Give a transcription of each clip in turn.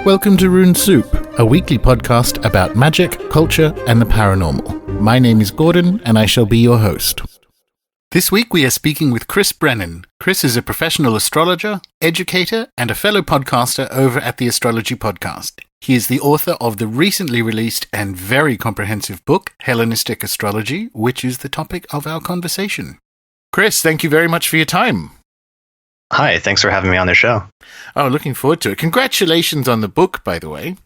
Welcome to Rune Soup, a weekly podcast about magic, culture, and the paranormal. My name is Gordon, and I shall be your host. This week we are speaking with Chris Brennan. Chris is a professional astrologer, educator, and a fellow podcaster over at the Astrology Podcast. He is the author of the recently released and very comprehensive book, Hellenistic Astrology, which is the topic of our conversation. Chris, thank you very much for your time. Hi, thanks for having me on the show. Oh, looking forward to it. Congratulations on the book, by the way.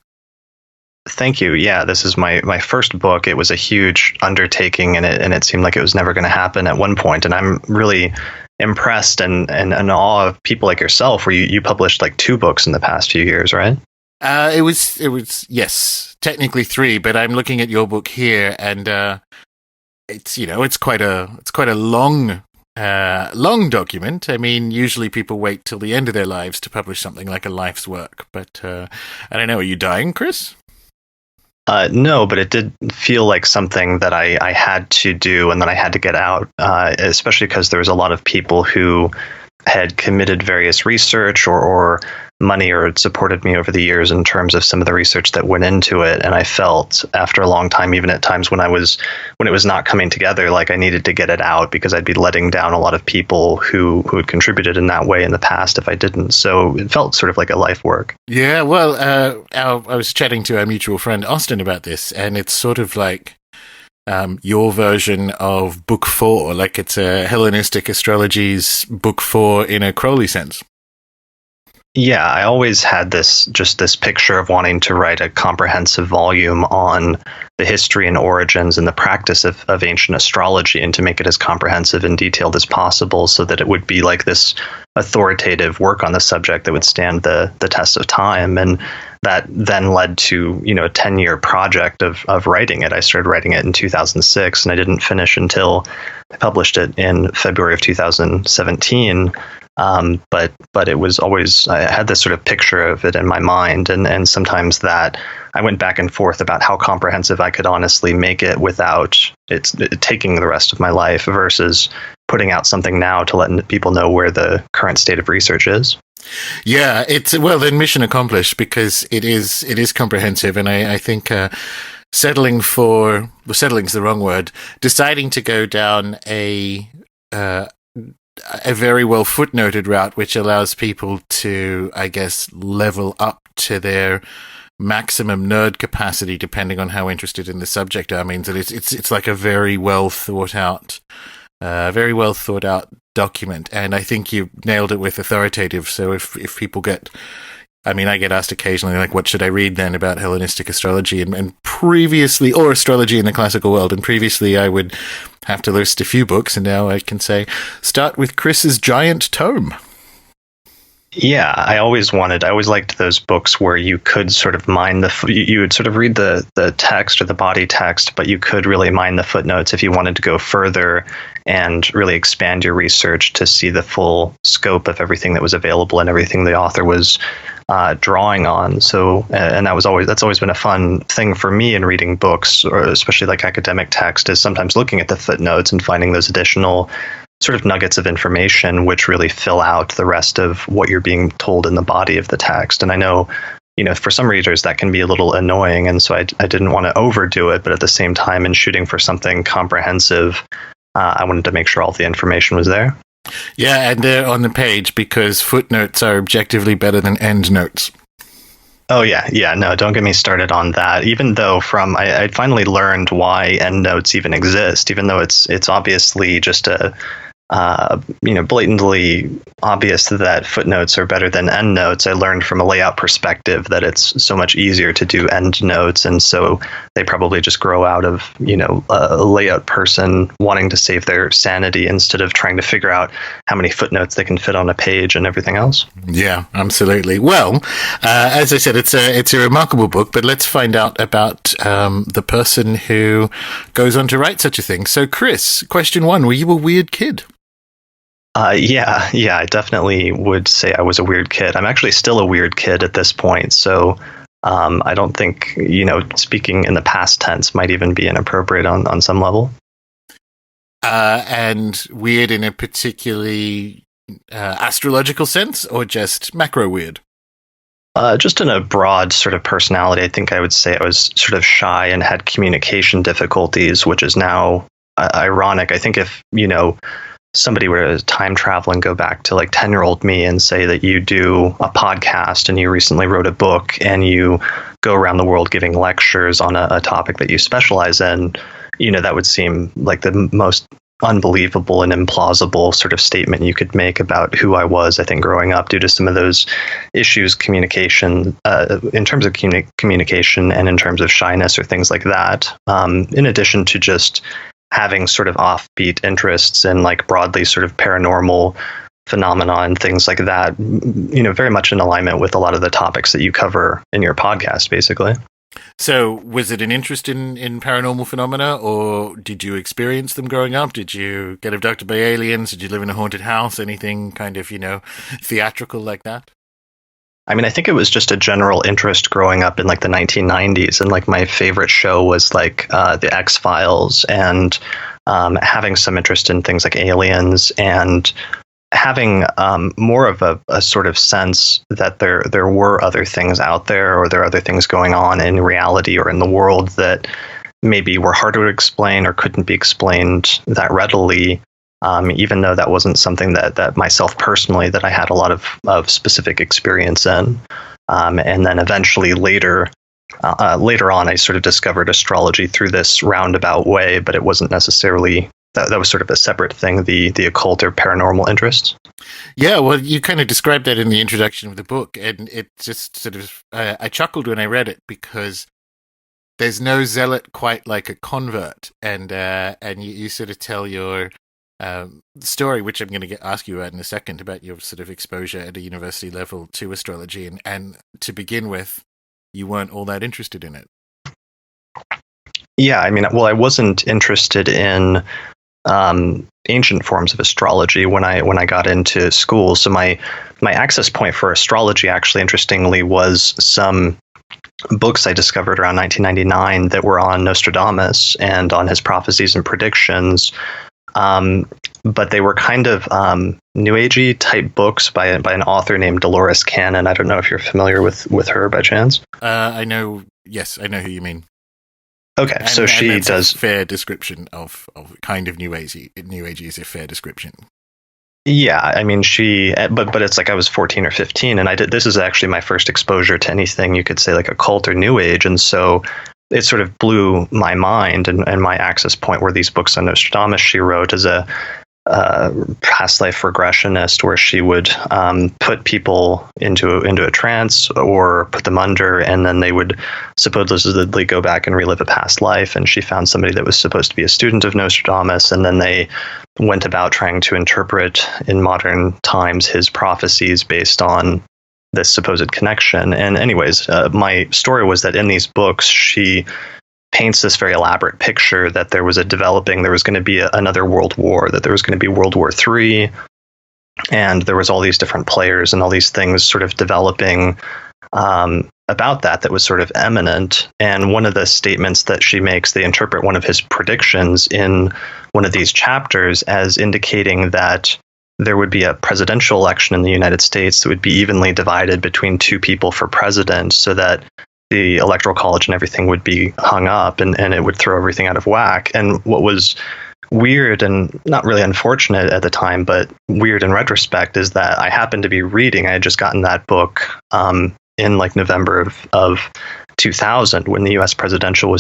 Thank you. Yeah, this is my first book. It was a huge undertaking, and it seemed like it was never going to happen at one point. And I'm really impressed and in awe of people like yourself, where you published like 2 books in the past few years, right? It was yes, technically 3, but I'm looking at your book here, and it's quite a long document. I mean, usually people wait till the end of their lives to publish something like a life's work. But I don't know. Are you dying, Chris? No, but it did feel like something that I had to do and that I had to get out, especially because there was a lot of people who had committed various research or money or supported me over the years in terms of some of the research that went into it. And I felt after a long time, even at times when it was not coming together, like I needed to get it out because I'd be letting down a lot of people who had contributed in that way in the past if I didn't. So it felt sort of like a life work. Yeah, well, I was chatting to our mutual friend Austin about this, and it's sort of like your version of Book 4, like it's a Hellenistic Astrology's Book 4 in a Crowley sense. Yeah, I always had this picture of wanting to write a comprehensive volume on the history and origins and the practice of ancient astrology, and to make it as comprehensive and detailed as possible so that it would be like this authoritative work on the subject that would stand the test of time. And that then led to, a 10-year project of writing it. I started writing it in 2006, and I didn't finish until I published it in February of 2017. But it was always, I had this sort of picture of it in my mind, and sometimes that I went back and forth about how comprehensive I could honestly make it without it taking the rest of my life, versus putting out something now to let people know where the current state of research is. Yeah, then mission accomplished, because it is comprehensive, and I think settling's the wrong word, deciding to go down a very well footnoted route, which allows people to, I guess, level up to their maximum nerd capacity, depending on how interested in the subject are, means that it's like a very well thought out document. And I think you nailed it with authoritative. So if people get, I get asked occasionally, like, what should I read then about Hellenistic astrology? And previously, or astrology in the classical world, and previously I would have to list a few books, and now I can say, start with Chris's giant tome. Yeah, I always liked those books where you could sort of mine you would sort of read the text or the body text, but you could really mine the footnotes if you wanted to go further and really expand your research to see the full scope of everything that was available and everything the author was drawing on. So, and that's always been a fun thing for me in reading books, or especially like academic text, is sometimes looking at the footnotes and finding those additional sort of nuggets of information which really fill out the rest of what you're being told in the body of the text. And I know, for some readers that can be a little annoying, and so I didn't want to overdo it, but at the same time, in shooting for something comprehensive, I wanted to make sure all the information was there. Yeah, and they're on the page, because footnotes are objectively better than endnotes. Oh, yeah. No, don't get me started on that. Even though I finally learned why endnotes even exist, even though it's obviously just blatantly obvious that footnotes are better than endnotes. I learned from a layout perspective that it's so much easier to do endnotes, and so they probably just grow out of a layout person wanting to save their sanity instead of trying to figure out how many footnotes they can fit on a page and everything else. Yeah, absolutely. Well, as I said, it's a remarkable book, but let's find out about the person who goes on to write such a thing. So, Chris, question 1: were you a weird kid? Yeah, I definitely would say I was a weird kid. I'm actually still a weird kid at this point, so I don't think, speaking in the past tense might even be inappropriate on some level. And weird in a particularly astrological sense, or just macro weird? Just in a broad sort of personality, I think I would say I was sort of shy and had communication difficulties, which is now ironic. I think if, somebody were to time travel and go back to like 10-year-old me and say that you do a podcast and you recently wrote a book and you go around the world giving lectures on a topic that you specialize in, that would seem like the most unbelievable and implausible sort of statement you could make about who I was, I think, growing up, due to some of those issues, communication, in terms of communication and in terms of shyness or things like that, in addition to just having sort of offbeat interests in like broadly sort of paranormal phenomena and things like that, very much in alignment with a lot of the topics that you cover in your podcast, basically. So was it an interest in paranormal phenomena, or did you experience them growing up? Did you get abducted by aliens? Did you live in a haunted house? Anything kind of, theatrical like that? I mean, I think it was just a general interest growing up in like the 1990s. And like my favorite show was like the X-Files, and having some interest in things like aliens, and having more of a sort of sense that there were other things out there, or there are other things going on in reality or in the world that maybe were harder to explain or couldn't be explained that readily, even though that wasn't something that myself personally that I had a lot of specific experience in. And then eventually later on, I sort of discovered astrology through this roundabout way, but it wasn't necessarily that was sort of a separate thing, the occult or paranormal interests. Yeah, well, you kind of described that in the introduction of the book, and it just sort of, I chuckled when I read it, because there's no zealot quite like a convert, and you sort of tell your story, which I'm going to ask you about in a second, about your sort of exposure at a university level to astrology, and to begin with, you weren't all that interested in it. Yeah, I mean, well, I wasn't interested in ancient forms of astrology when I got into school. So my access point for astrology, actually, interestingly, was some books I discovered around 1999 that were on Nostradamus and on his prophecies and predictions. But they were kind of New Agey type books by an author named Dolores Can. I don't know if you're familiar with her by chance. I know. Yes, I know who you mean. Okay, so she does a fair description of kind of New Agey. New Agey is a fair description. Yeah, I mean, but it's like I was 14 or 15, and this is actually my first exposure to anything you could say like occult or New Age, and so it sort of blew my mind, and my access point were these books on Nostradamus she wrote as a past life regressionist, where she would put people into a trance or put them under, and then they would supposedly go back and relive a past life. And she found somebody that was supposed to be a student of Nostradamus, and then they went about trying to interpret in modern times his prophecies based on this supposed connection. And anyways, my story was that in these books, she paints this very elaborate picture that there was going to be another world war, that there was going to be World War III, and there was all these different players and all these things sort of developing about that was sort of imminent. And one of the statements that she makes, they interpret one of his predictions in one of these chapters as indicating that there would be a presidential election in the United States that would be evenly divided between two people for president, so that the electoral college and everything would be hung up, and it would throw everything out of whack. And what was weird, and not really unfortunate at the time, but weird in retrospect, is that I happened to be reading, I had just gotten that book in like November of 2000, when the U.S. presidential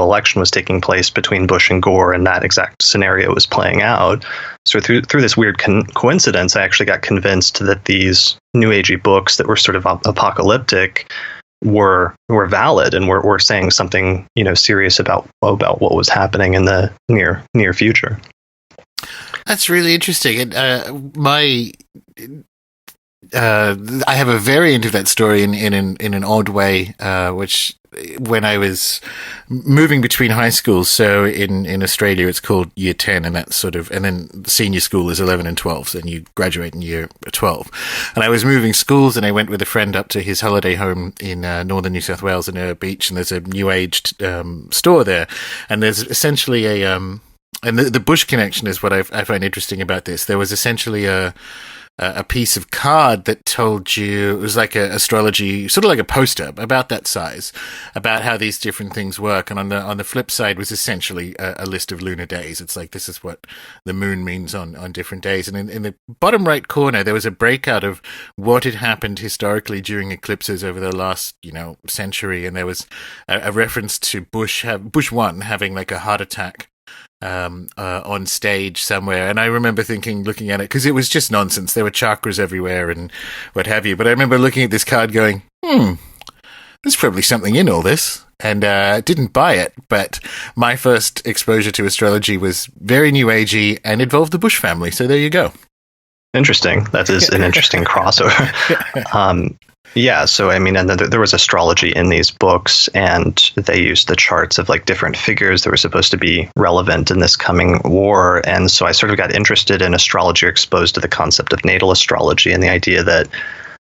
election was taking place between Bush and Gore, and that exact scenario was playing out. So through this weird coincidence, I actually got convinced that these New Agey books that were sort of apocalyptic were valid, and were saying something serious about what was happening in the near future. That's really interesting. And I have a variant of that story in an odd way, which when I was moving between high schools, so in Australia it's called year 10, and that's sort of, and then senior school is 11 and 12, so then you graduate in year 12. And I was moving schools, and I went with a friend up to his holiday home in northern New South Wales in a beach, and there's a New Age store there, and there's essentially and the Bush connection is what I find interesting about this. There was essentially a a piece of card that told you, it was like an astrology, sort of like a poster about that size, about how these different things work. And on the flip side was essentially a list of lunar days. It's like, this is what the moon means on different days. And in the bottom right corner, there was a breakout of what had happened historically during eclipses over the last, century. And there was a reference to Bush 1 having like a heart attack on stage somewhere. And I remember looking at it, because it was just nonsense. There were chakras everywhere and what have you. But I remember looking at this card going, there's probably something in all this. And didn't buy it. But my first exposure to astrology was very New Agey and involved the Bush family. So there you go. Interesting. That is an interesting crossover. Yeah, so I mean, and then there was astrology in these books, and they used the charts of like different figures that were supposed to be relevant in this coming war. And so I sort of got interested in astrology, exposed to the concept of natal astrology and the idea that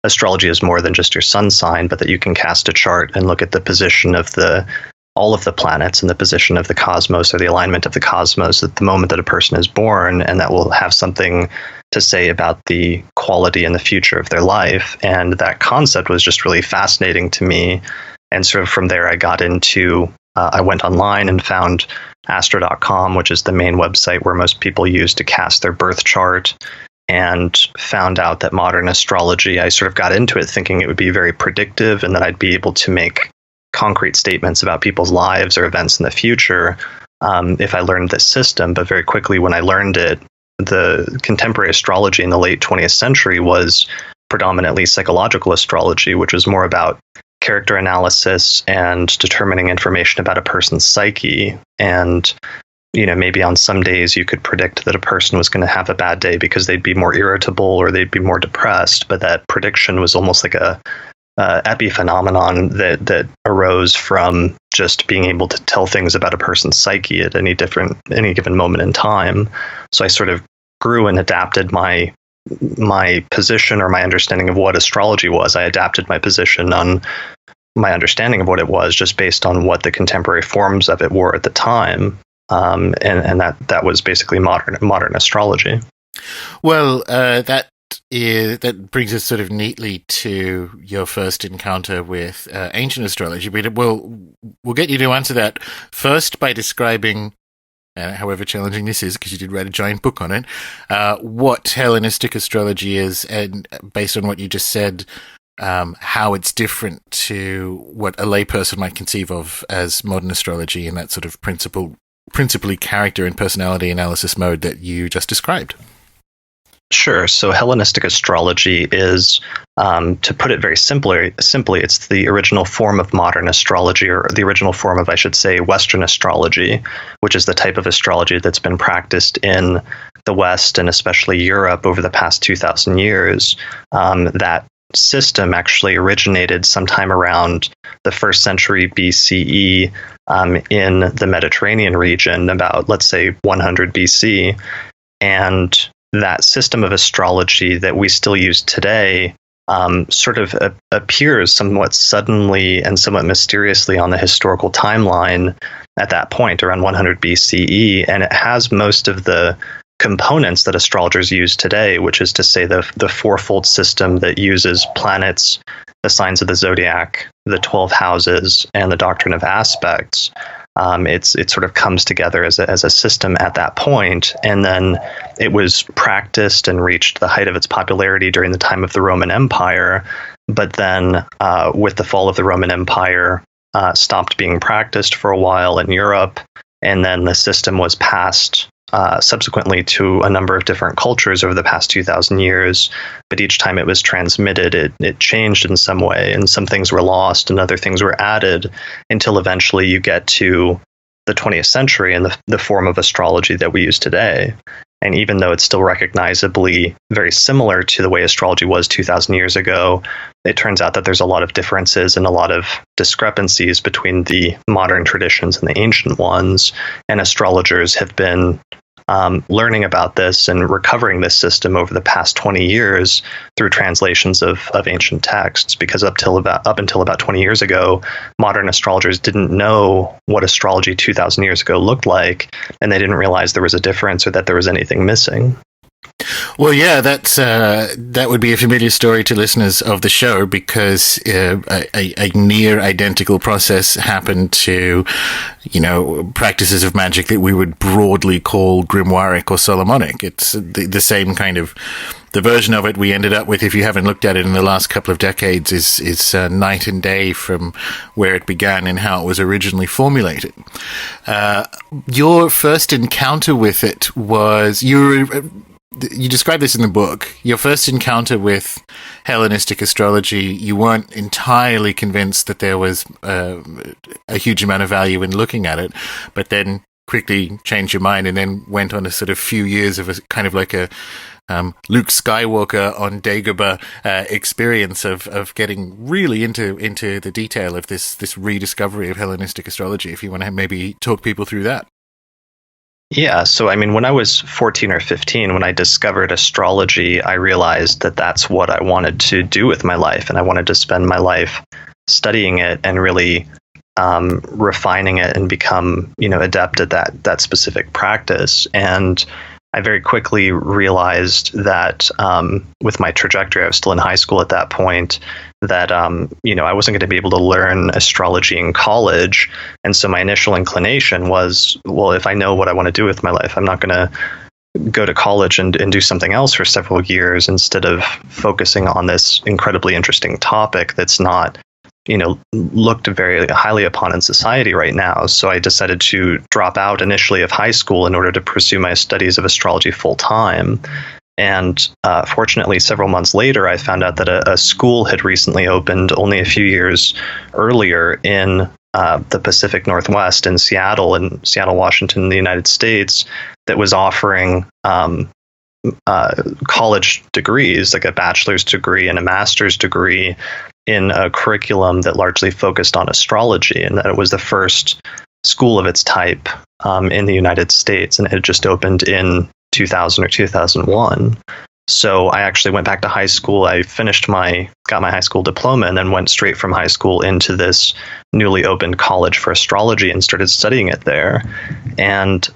astrology is more than just your sun sign, but that you can cast a chart and look at the position of all of the planets and the position of the cosmos, or the alignment of the cosmos at the moment that a person is born, and that will have something to say about the quality and the future of their life. And that concept was just really fascinating to me. And sort of from there, I got into, I went online and found astro.com, which is the main website where most people use to cast their birth chart, and found out that modern astrology, I sort of got into it thinking it would be very predictive and that I'd be able to make concrete statements about people's lives or events in the future if I learned this system. But very quickly when I learned it, the contemporary astrology in the late 20th century was predominantly psychological astrology, which was more about character analysis and determining information about a person's psyche. And, maybe on some days you could predict that a person was going to have a bad day because they'd be more irritable or they'd be more depressed. But that prediction was almost like a epiphenomenon that arose from just being able to tell things about a person's psyche at any given moment in time. So I sort of grew and adapted my position, or my understanding of what astrology was. I adapted my position on my understanding of what it was just based on what the contemporary forms of it were at the time. And that was basically modern astrology. Well, that brings us sort of neatly to your first encounter with ancient astrology. But we'll get you to answer that first by describing, however challenging this is, because you did write a giant book on it, what Hellenistic astrology is, and based on what you just said, how it's different to what a layperson might conceive of as modern astrology in that sort of principally character and personality analysis mode that you just described. Sure. So Hellenistic astrology is, to put it very simply, it's the original form of modern astrology, or the original form of, I should say, Western astrology, which is the type of astrology that's been practiced in the West and especially Europe over the past 2,000 years. That system actually originated sometime around the 1st century BCE in the Mediterranean region, about, let's say, 100 BC. And that system of astrology that we still use today sort of appears somewhat suddenly and somewhat mysteriously on the historical timeline at that point, around 100 BCE. And it has most of the components that astrologers use today, which is to say the fourfold system that uses planets, the signs of the zodiac, the 12 houses, and the doctrine of aspects. It sort of comes together as a system at that point, and then it was practiced and reached the height of its popularity during the time of the Roman Empire. But then, with the fall of the Roman Empire, stopped being practiced for a while in Europe, and then the system was passed subsequently to a number of different cultures over the past 2,000 years. But each time it was transmitted, it changed in some way, and some things were lost and other things were added, until eventually you get to the 20th century and the form of astrology that we use today. And even though it's still recognizably very similar to the way astrology was 2,000 years ago, it turns out that there's a lot of differences and a lot of discrepancies between the modern traditions and the ancient ones. And astrologers have been learning about this and recovering this system over the past 20 years through translations of ancient texts, because up until about 20 years ago, modern astrologers didn't know what astrology 2,000 years ago looked like, and they didn't realize there was a difference or that there was anything missing. Well, yeah, that would be a familiar story to listeners of the show, because a near identical process happened to, practices of magic that we would broadly call grimoiric or Solomonic. It's the same kind of. The version of it we ended up with, if you haven't looked at it in the last couple of decades, is night and day from where it began and how it was originally formulated. Your first encounter with it was you describe this in the book. Your first encounter with Hellenistic astrology, you weren't entirely convinced that there was a huge amount of value in looking at it, but then quickly changed your mind and then went on a sort of few years of a kind of like a Luke Skywalker on Dagobah experience of getting really into the detail of this rediscovery of Hellenistic astrology. If you want to maybe talk people through that. Yeah, so I mean, when I was 14 or 15, when I discovered astrology, I realized that that's what I wanted to do with my life, and I wanted to spend my life studying it and really refining it and become, adept at that specific practice. And I very quickly realized that with my trajectory, I was still in high school at that point, that, I wasn't going to be able to learn astrology in college. And so my initial inclination was, well, if I know what I want to do with my life, I'm not going to go to college and do something else for several years instead of focusing on this incredibly interesting topic that's not looked very highly upon in society right now. So I decided to drop out initially of high school in order to pursue my studies of astrology full time. And fortunately, several months later, I found out that a school had recently opened only a few years earlier in the Pacific Northwest in Seattle, Washington, in the United States, that was offering college degrees, like a bachelor's degree and a master's degree, in a curriculum that largely focused on astrology, and that it was the first school of its type in the United States, and it had just opened in 2000 or 2001. So I actually went back to high school. I got my high school diploma, and then went straight from high school into this newly opened college for astrology and started studying it there. And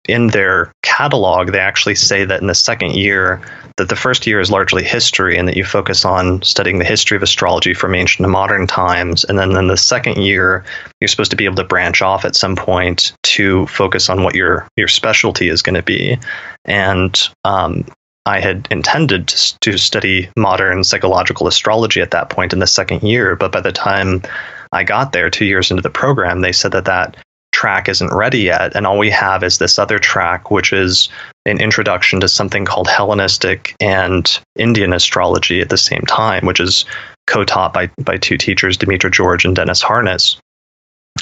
in their catalog, they actually say that in the second year, that the first year is largely history, and that you focus on studying the history of astrology from ancient to modern times. And then in the second year, you're supposed to be able to branch off at some point to focus on what your specialty is going to be. And I had intended to study modern psychological astrology at that point in the second year, but by the time I got there 2 years into the program, they said that track isn't ready yet, and all we have is this other track, which is an introduction to something called Hellenistic and Indian astrology at the same time, which is co-taught by two teachers, Demetra George and Dennis Harness.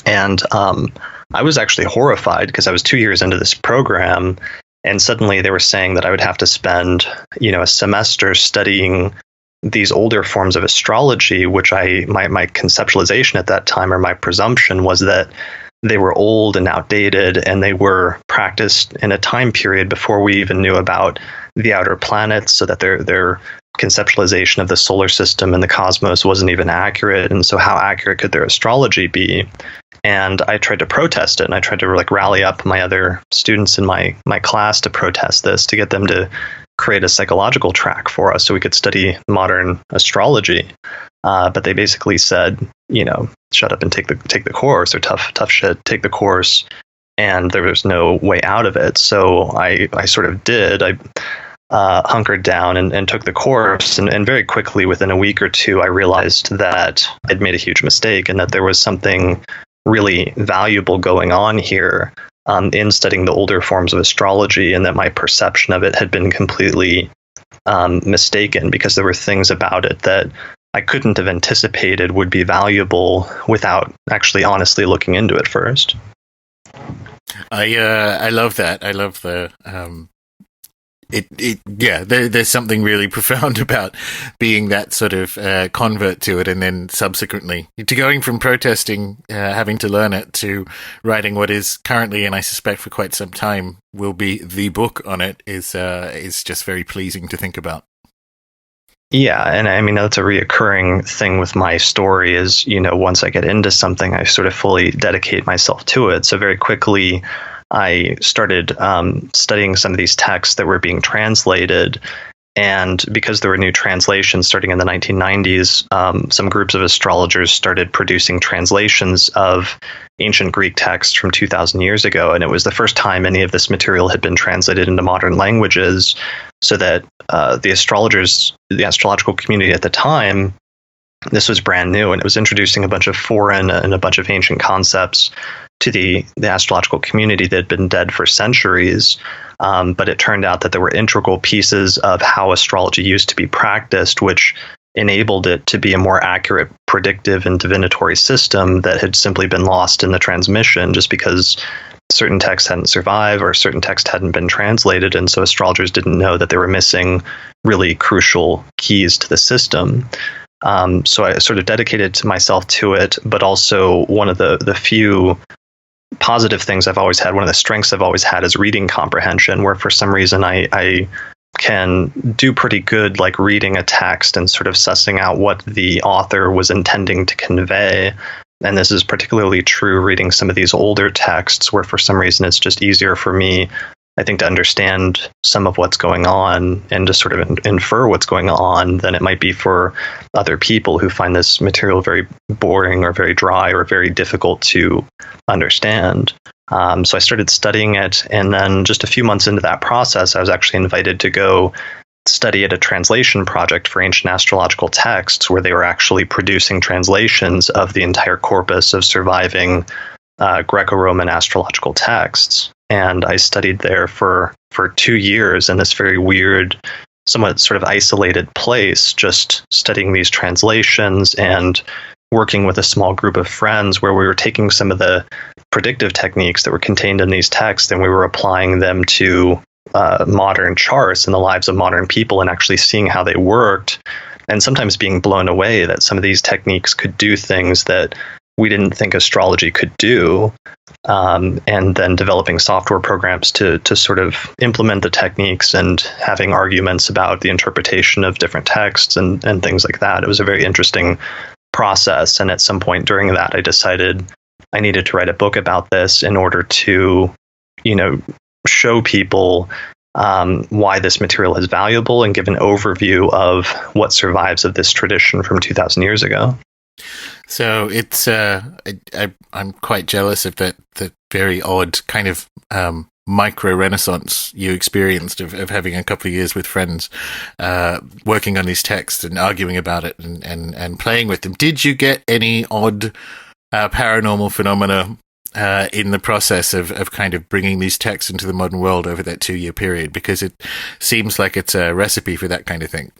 And I was actually horrified, because I was 2 years into this program, and suddenly they were saying that I would have to spend, a semester studying these older forms of astrology, which my conceptualization at that time, or my presumption, was that they were old and outdated, and they were practiced in a time period before we even knew about the outer planets, so that their conceptualization of the solar system and the cosmos wasn't even accurate. And so how accurate could their astrology be? And I tried to protest it, and I tried to rally up my other students in my class to protest this, to get them to create a psychological track for us so we could study modern astrology. But they basically said, shut up and take the course, or tough shit, take the course. And there was no way out of it. So I sort of did. I hunkered down and took the course. And very quickly, within a week or two, I realized that I'd made a huge mistake, and that there was something really valuable going on here in studying the older forms of astrology, and that my perception of it had been completely mistaken, because there were things about it that I couldn't have anticipated would be valuable without actually honestly looking into it first. I love that. I love the there's something really profound about being that sort of convert to it, and then subsequently to going from protesting, having to learn it, to writing what is currently, and I suspect for quite some time will be, the book on it, is just very pleasing to think about. Yeah, and I mean, that's a reoccurring thing with my story is, once I get into something, I sort of fully dedicate myself to it. So very quickly, I started studying some of these texts that were being translated. And because there were new translations starting in the 1990s, some groups of astrologers started producing translations of ancient Greek texts from 2,000 years ago. And it was the first time any of this material had been translated into modern languages, so that the astrologers, the astrological community at the time, this was brand new, and it was introducing a bunch of foreign and a bunch of ancient concepts to the astrological community that had been dead for centuries. But it turned out that there were integral pieces of how astrology used to be practiced, which enabled it to be a more accurate, predictive, and divinatory system that had simply been lost in the transmission just because certain texts hadn't survived or certain texts hadn't been translated. And so astrologers didn't know that they were missing really crucial keys to the system. So I sort of dedicated myself to it, but also one of the few positive things I've always had, one of the strengths I've always had is reading comprehension, where for some reason I can do pretty good like reading a text and sort of sussing out what the author was intending to convey. And this is particularly true reading some of these older texts, where for some reason it's just easier for me, I think, to understand some of what's going on and to sort of infer what's going on than it might be for other people who find this material very boring or very dry or very difficult to understand. So I started studying it, and then just a few months into that process, I was actually invited to go study at a translation project for ancient astrological texts, where they were actually producing translations of the entire corpus of surviving Greco-Roman astrological texts. And I studied there for 2 years in this very weird, somewhat sort of isolated place, just studying these translations and working with a small group of friends, where we were taking some of the predictive techniques that were contained in these texts and we were applying them to modern charts and the lives of modern people and actually seeing how they worked, and sometimes being blown away that some of these techniques could do things that we didn't think astrology could do, and then developing software programs to sort of implement the techniques and having arguments about the interpretation of different texts and things like that. It was a very interesting process. And at some point during that, I decided I needed to write a book about this in order to, show people why this material is valuable and give an overview of what survives of this tradition from 2,000 years ago. So it's I'm quite jealous of that very odd kind of micro renaissance you experienced of having a couple of years with friends working on these texts and arguing about it and playing with them. Did you get any odd paranormal phenomena in the process of kind of bringing these texts into the modern world over that 2-year period? Because it seems like it's a recipe for that kind of thing.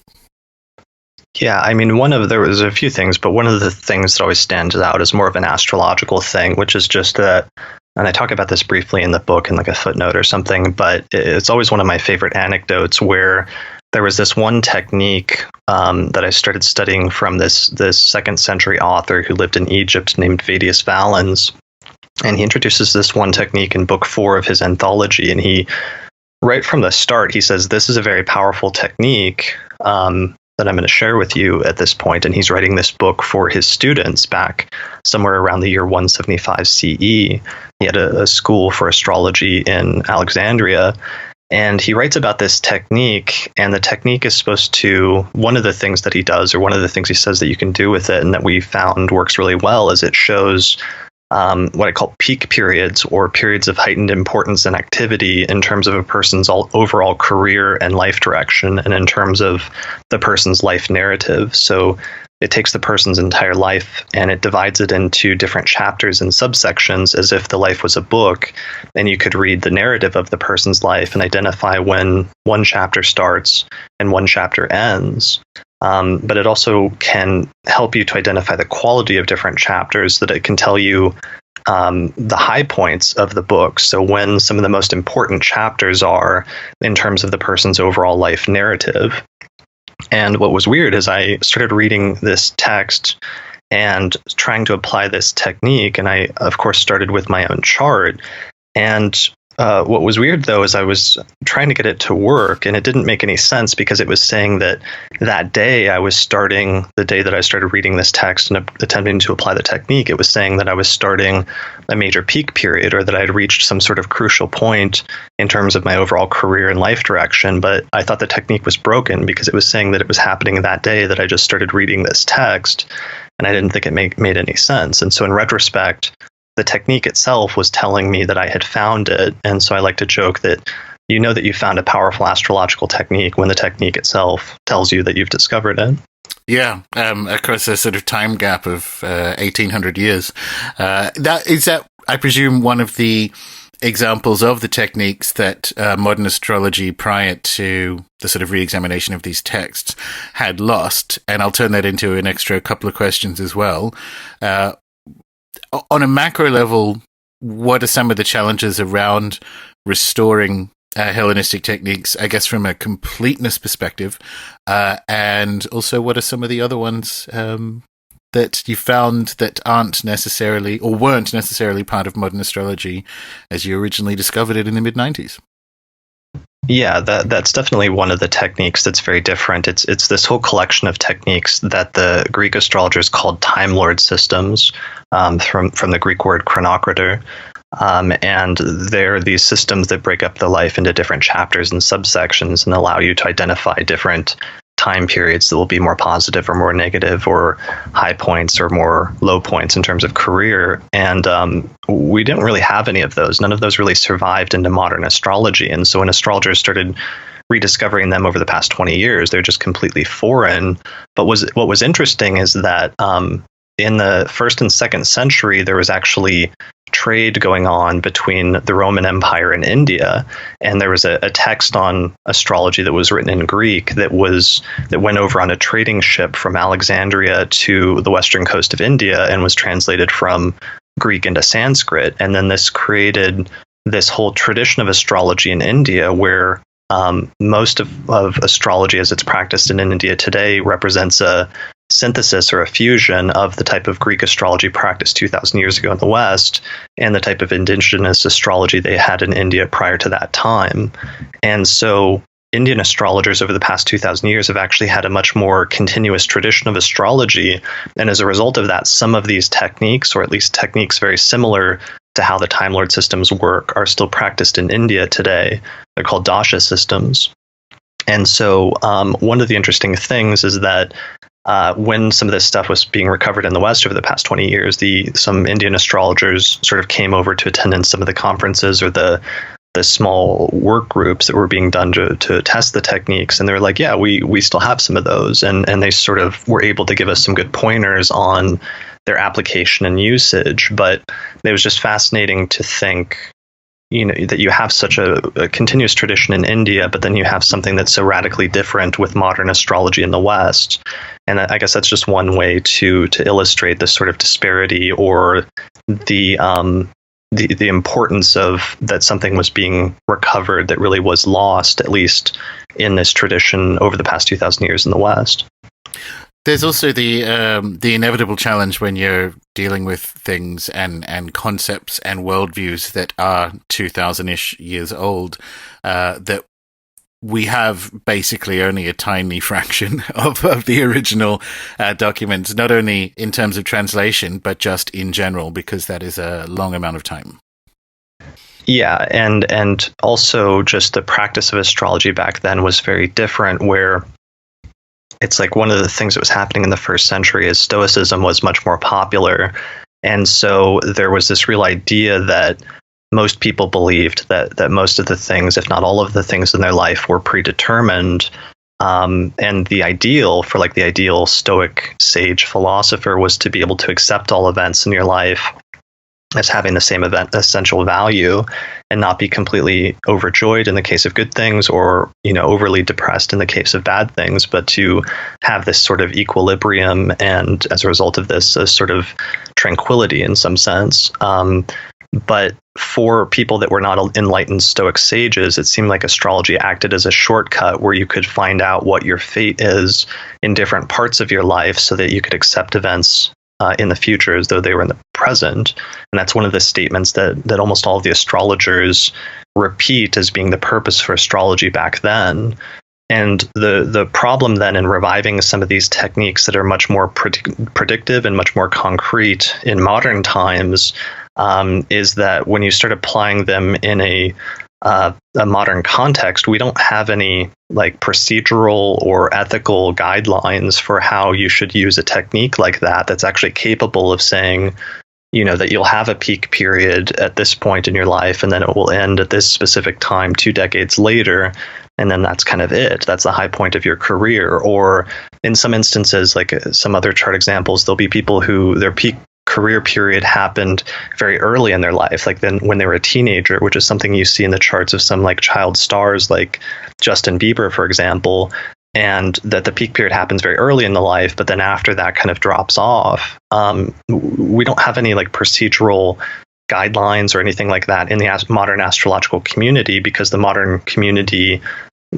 Yeah, I mean, there was a few things, but one of the things that always stands out is more of an astrological thing, which is just that, and I talk about this briefly in the book in like a footnote or something, but it's always one of my favorite anecdotes where there was this one technique that I started studying from this 2nd century author who lived in Egypt named Vettius Valens. And he introduces this one technique in book 4 of his anthology. And he, right from the start, he says, this is a very powerful technique that I'm going to share with you at this point. And he's writing this book for his students back somewhere around the year 175 CE. He had a school for astrology in Alexandria. And he writes about this technique, and the technique is supposed to, one of the things that he does, or one of the things he says that you can do with it, and that we found works really well, is it shows what I call peak periods, or periods of heightened importance and activity in terms of a person's overall career and life direction, and in terms of the person's life narrative. So it takes the person's entire life and it divides it into different chapters and subsections as if the life was a book, and you could read the narrative of the person's life and identify when one chapter starts and one chapter ends. But it also can help you to identify the quality of different chapters, that it can tell you the high points of the book. So when some of the most important chapters are in terms of the person's overall life narrative. And what was weird is I started reading this text and trying to apply this technique. And I, of course, started with my own chart. And what was weird, though, is I was trying to get it to work, and it didn't make any sense because it was saying that day I was starting, the day that I started reading this text and attempting to apply the technique, it was saying that I was starting a major peak period, or that I had reached some sort of crucial point in terms of my overall career and life direction. But I thought the technique was broken because it was saying that it was happening that day that I just started reading this text, and I didn't think it made any sense. And so in retrospect, the technique itself was telling me that I had found it. And so I like to joke that you know that you found a powerful astrological technique when the technique itself tells you that you've discovered it. Yeah, across a sort of time gap of 1,800 years. That is, I presume, one of the examples of the techniques that modern astrology prior to the sort of re-examination of these texts had lost. And I'll turn that into an extra couple of questions as well. On a macro level, what are some of the challenges around restoring Hellenistic techniques, I guess, from a completeness perspective? And also, what are some of the other ones that you found that aren't necessarily or weren't necessarily part of modern astrology as you originally discovered it in the mid-90s? Yeah, that's definitely one of the techniques that's very different. It's this whole collection of techniques that the Greek astrologers called Timelord Systems, from the Greek word chronocrator. And they're these systems that break up the life into different chapters and subsections and allow you to identify different time periods that will be more positive or more negative, or high points or more low points in terms of career. And we didn't really have any of those. None of those really survived into modern astrology. And so when astrologers started rediscovering them over the past 20 years, they're just completely foreign. But what was interesting is that in the 1st and 2nd century, there was actually trade going on between the Roman Empire and India, and there was a text on astrology that was written in Greek that went over on a trading ship from Alexandria to the western coast of India and was translated from Greek into Sanskrit. And then this created this whole tradition of astrology in India, where most of astrology as it's practiced in India today represents a synthesis or a fusion of the type of Greek astrology practiced 2,000 years ago in the West and the type of indigenous astrology they had in India prior to that time. And so Indian astrologers over the past 2,000 years have actually had a much more continuous tradition of astrology. And as a result of that, some of these techniques, or at least techniques very similar to how the Time Lord systems work, are still practiced in India today. They're called dasha systems. And so one of the interesting things is that when some of this stuff was being recovered in the West over the past 20 years, some Indian astrologers sort of came over to attend in some of the conferences or the small work groups that were being done to test the techniques. And they were like, yeah, we still have some of those. And they sort of were able to give us some good pointers on their application and usage. But it was just fascinating to think, that you have such a continuous tradition in India, but then you have something that's so radically different with modern astrology in the West. And I guess that's just one way to illustrate this sort of disparity, or the importance of that something was being recovered that really was lost, at least in this tradition over the past 2,000 years in the West. There's also the inevitable challenge when you're dealing with things and concepts and worldviews that are 2,000-ish years old, that we have basically only a tiny fraction of the original documents, not only in terms of translation, but just in general, because that is a long amount of time. Yeah, and also just the practice of astrology back then was very different, where it's like one of the things that was happening in the 1st century is Stoicism was much more popular. And so there was this real idea that most people believed that most of the things, if not all of the things in their life, were predetermined. And the ideal for the ideal Stoic sage philosopher was to be able to accept all events in your life as having the same essential value, and not be completely overjoyed in the case of good things, or overly depressed in the case of bad things, but to have this sort of equilibrium, and as a result of this, a sort of tranquility in some sense. But for people that were not enlightened Stoic sages, it seemed like astrology acted as a shortcut where you could find out what your fate is in different parts of your life, so that you could accept events in the future as though they were in the present. And that's one of the statements that almost all of the astrologers repeat as being the purpose for astrology back then. And the problem then in reviving some of these techniques that are much more predictive and much more concrete in modern times is that when you start applying them in a modern context, we don't have any like procedural or ethical guidelines for how you should use a technique like that that's actually capable of saying, that you'll have a peak period at this point in your life, and then it will end at this specific time 2 decades later, and then that's kind of it. That's the high point of your career. Or in some instances, like some other chart examples, there'll be people who their peak career period happened very early in their life, like then when they were a teenager, which is something you see in the charts of some like child stars like Justin Bieber, for example, and that the peak period happens very early in the life, but then after that kind of drops off. We don't have any like procedural guidelines or anything like that in the modern astrological community, because the modern community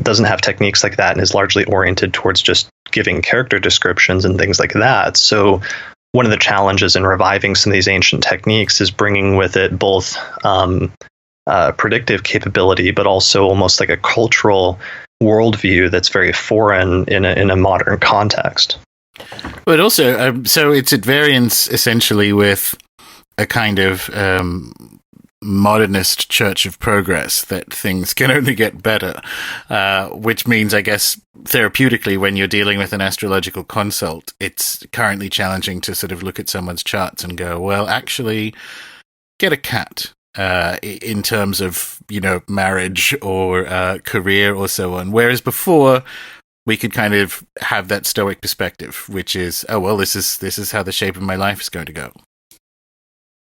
doesn't have techniques like that and is largely oriented towards just giving character descriptions and things like that. So one of the challenges in reviving some of these ancient techniques is bringing with it both predictive capability, but also almost like a cultural worldview that's very foreign in a modern context. But also, so it's at variance essentially with a kind of modernist church of progress, that things can only get better, which means, I guess, therapeutically, when you're dealing with an astrological consult, it's currently challenging to sort of look at someone's charts and go, well, actually, get a cat in terms of, marriage or career or so on. Whereas before, we could kind of have that Stoic perspective, which is, oh, well, this is how the shape of my life is going to go.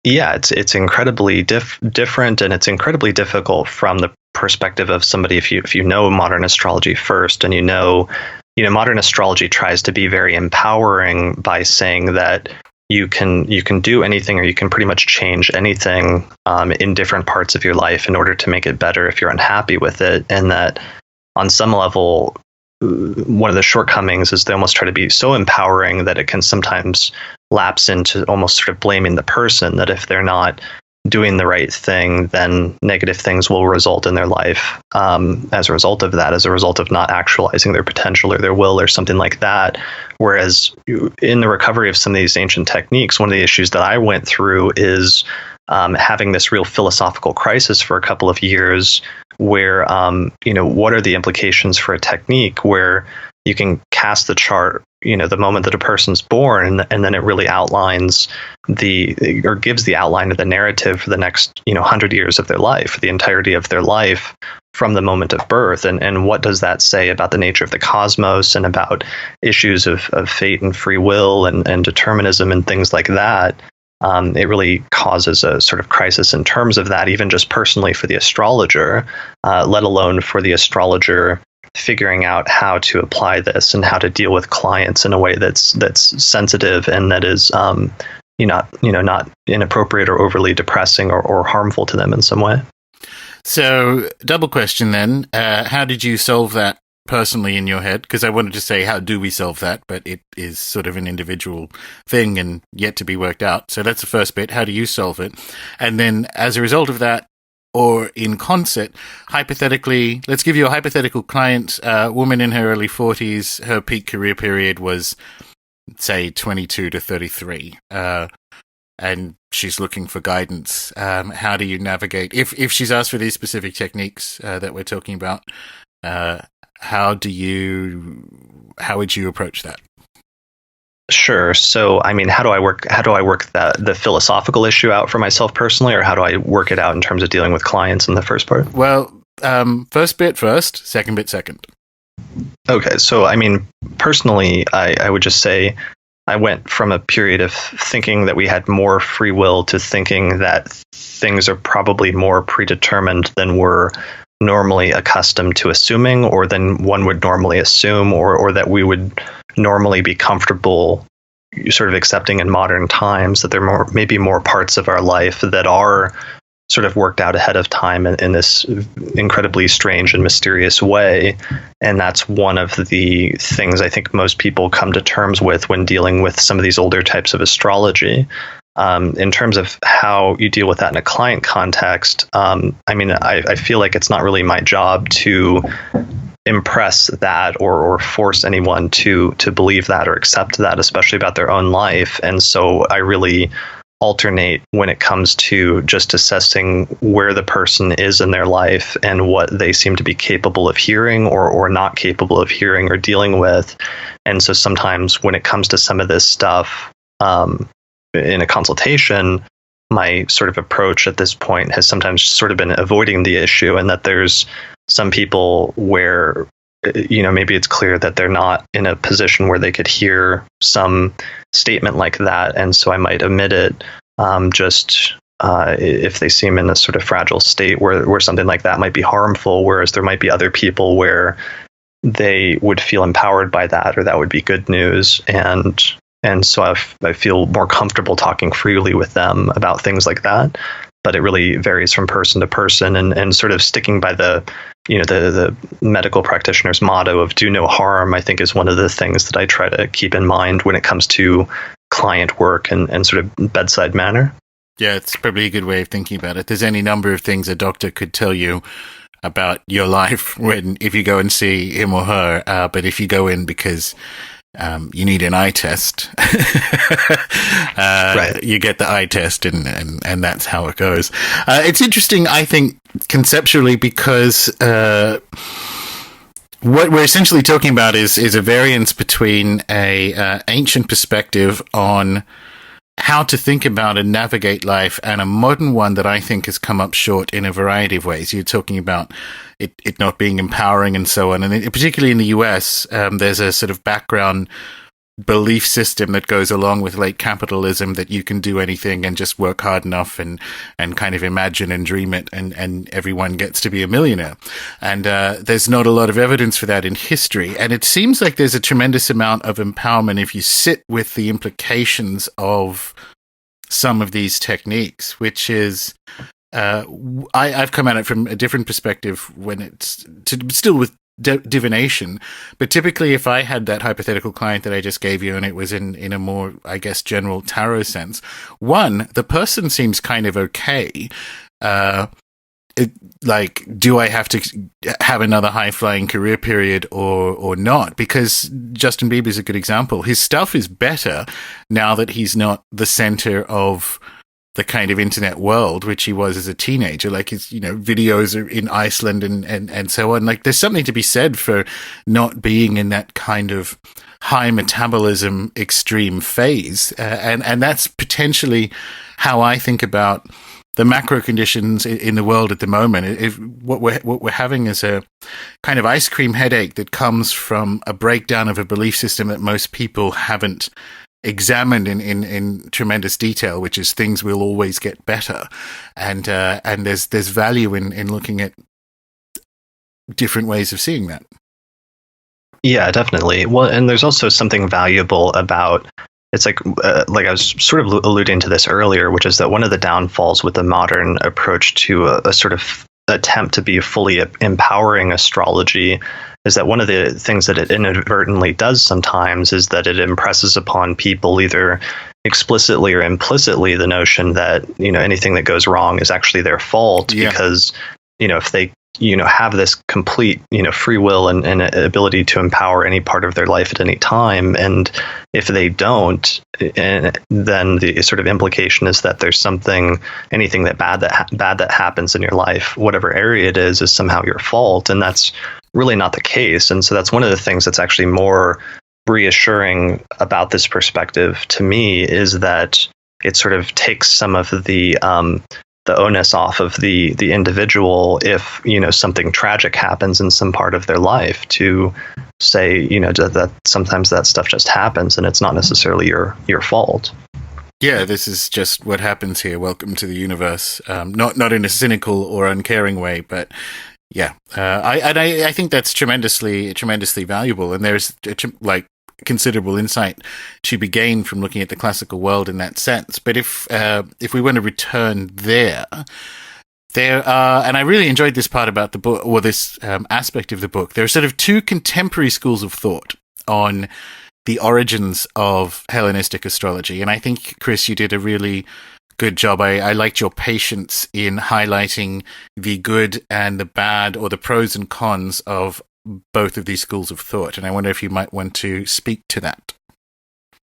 Yeah, it's incredibly different, and it's incredibly difficult from the perspective of somebody if you know modern astrology first, and modern astrology tries to be very empowering by saying that you can do anything, or you can pretty much change anything in different parts of your life in order to make it better if you're unhappy with it, and that on some level, one of the shortcomings is they almost try to be so empowering that it can sometimes lapse into almost sort of blaming the person, that if they're not doing the right thing, then negative things will result in their life as a result of that, as a result of not actualizing their potential or their will or something like that. Whereas in the recovery of some of these ancient techniques, one of the issues that I went through is having this real philosophical crisis for a couple of years, where, what are the implications for a technique where you can cast the chart, the moment that a person's born, and then it really outlines or gives the outline of the narrative for the next, 100 years of their life, the entirety of their life from the moment of birth. And what does that say about the nature of the cosmos and about issues of fate and free will and determinism and things like that? It really causes a sort of crisis in terms of that, even just personally for the astrologer, let alone for the astrologer figuring out how to apply this and how to deal with clients in a way that's sensitive and that is not inappropriate or overly depressing or harmful to them in some way. So, double question then. How did you solve that personally in your head? Because I wanted to say, how do we solve that? But it is sort of an individual thing and yet to be worked out. So that's the first bit. How do you solve it? And then as a result of that, or in concert, hypothetically, let's give you a hypothetical client, woman in her early 40s, her peak career period was, say, 22 to 33. And she's looking for guidance. How do you navigate? If she's asked for these specific techniques that we're talking about, how would you approach that? Sure. So, how do I work the philosophical issue out for myself personally, or how do I work it out in terms of dealing with clients in the first part? Well, first bit first, second bit second. Okay. So, personally, I would just say I went from a period of thinking that we had more free will to thinking that things are probably more predetermined than we're normally accustomed to assuming, or than one would normally assume, or that we would normally be comfortable sort of accepting in modern times, that there maybe more parts of our life that are sort of worked out ahead of time in this incredibly strange and mysterious way. And that's one of the things I think most people come to terms with when dealing with some of these older types of astrology. In terms of how you deal with that in a client context, I feel like it's not really my job to impress that or force anyone to believe that or accept that, especially about their own life. And so I really alternate when it comes to just assessing where the person is in their life and what they seem to be capable of hearing or not capable of hearing or dealing with. And so sometimes when it comes to some of this stuff, in a consultation, my sort of approach at this point has sometimes sort of been avoiding the issue, and that there's some people where, maybe it's clear that they're not in a position where they could hear some statement like that. And so I might omit it, if they seem in a sort of fragile state where something like that might be harmful, whereas there might be other people where they would feel empowered by that, or that would be good news. And so I feel more comfortable talking freely with them about things like that. But it really varies from person to person, and sort of sticking by the medical practitioner's motto of do no harm, I think is one of the things that I try to keep in mind when it comes to client work and sort of bedside manner. Yeah, it's probably a good way of thinking about it. There's any number of things a doctor could tell you about your life if you go and see him or her, but if you go in because you need an eye test, right, you get the eye test, and that's how it goes. It's interesting, I think, conceptually, because what we're essentially talking about is a variance between a ancient perspective on how to think about and navigate life, and a modern one that I think has come up short in a variety of ways. You're talking about it not being empowering and so on. And particularly in the US, there's a sort of background belief system that goes along with late capitalism that you can do anything and just work hard enough and kind of imagine and dream it, and everyone gets to be a millionaire. And there's not a lot of evidence for that in history. And it seems like there's a tremendous amount of empowerment if you sit with the implications of some of these techniques, which is I've come at it from a different perspective when it's still with divination, but typically if I had that hypothetical client that I just gave you and it was in a more, I guess, general tarot sense, one, the person seems kind of okay. Do I have to have another high-flying career period or not? Because Justin Bieber's a good example. His stuff is better now that he's not the center of the kind of internet world, which he was as a teenager. Like his, videos are in Iceland and so on. Like there's something to be said for not being in that kind of high metabolism extreme phase. And that's potentially how I think about the macro conditions in the world at the moment. If what we're having is a kind of ice cream headache that comes from a breakdown of a belief system that most people haven't examined in tremendous detail, which is things will always get better, and there's value in looking at different ways of seeing that. Yeah, definitely. Well, and there's also something valuable about it's like I was sort of alluding to this earlier, which is that one of the downfalls with the modern approach to a sort of attempt to be fully empowering astrology is that one of the things that it inadvertently does sometimes is that it impresses upon people either explicitly or implicitly the notion that, anything that goes wrong is actually their fault. Yeah. Because, if they, have this complete, free will and ability to empower any part of their life at any time. And if they don't, then the sort of implication is that there's anything that bad that happens in your life, whatever area it is somehow your fault. And that's really not the case. And so that's one of the things that's actually more reassuring about this perspective to me, is that it sort of takes some of the onus off of the individual if something tragic happens in some part of their life, to say that sometimes that stuff just happens and it's not necessarily your fault. Yeah, this is just what happens here. Welcome to the universe. Not in a cynical or uncaring way, but yeah, I think that's tremendously valuable, and there's considerable insight to be gained from looking at the classical world in that sense. But if we want to return there are, and I really enjoyed this part about the book, or this aspect of the book, there are sort of two contemporary schools of thought on the origins of Hellenistic astrology. And I think, Chris, you did a really good job. I liked your patience in highlighting the good and the bad, or the pros and cons of both of these schools of thought. And I wonder if you might want to speak to that.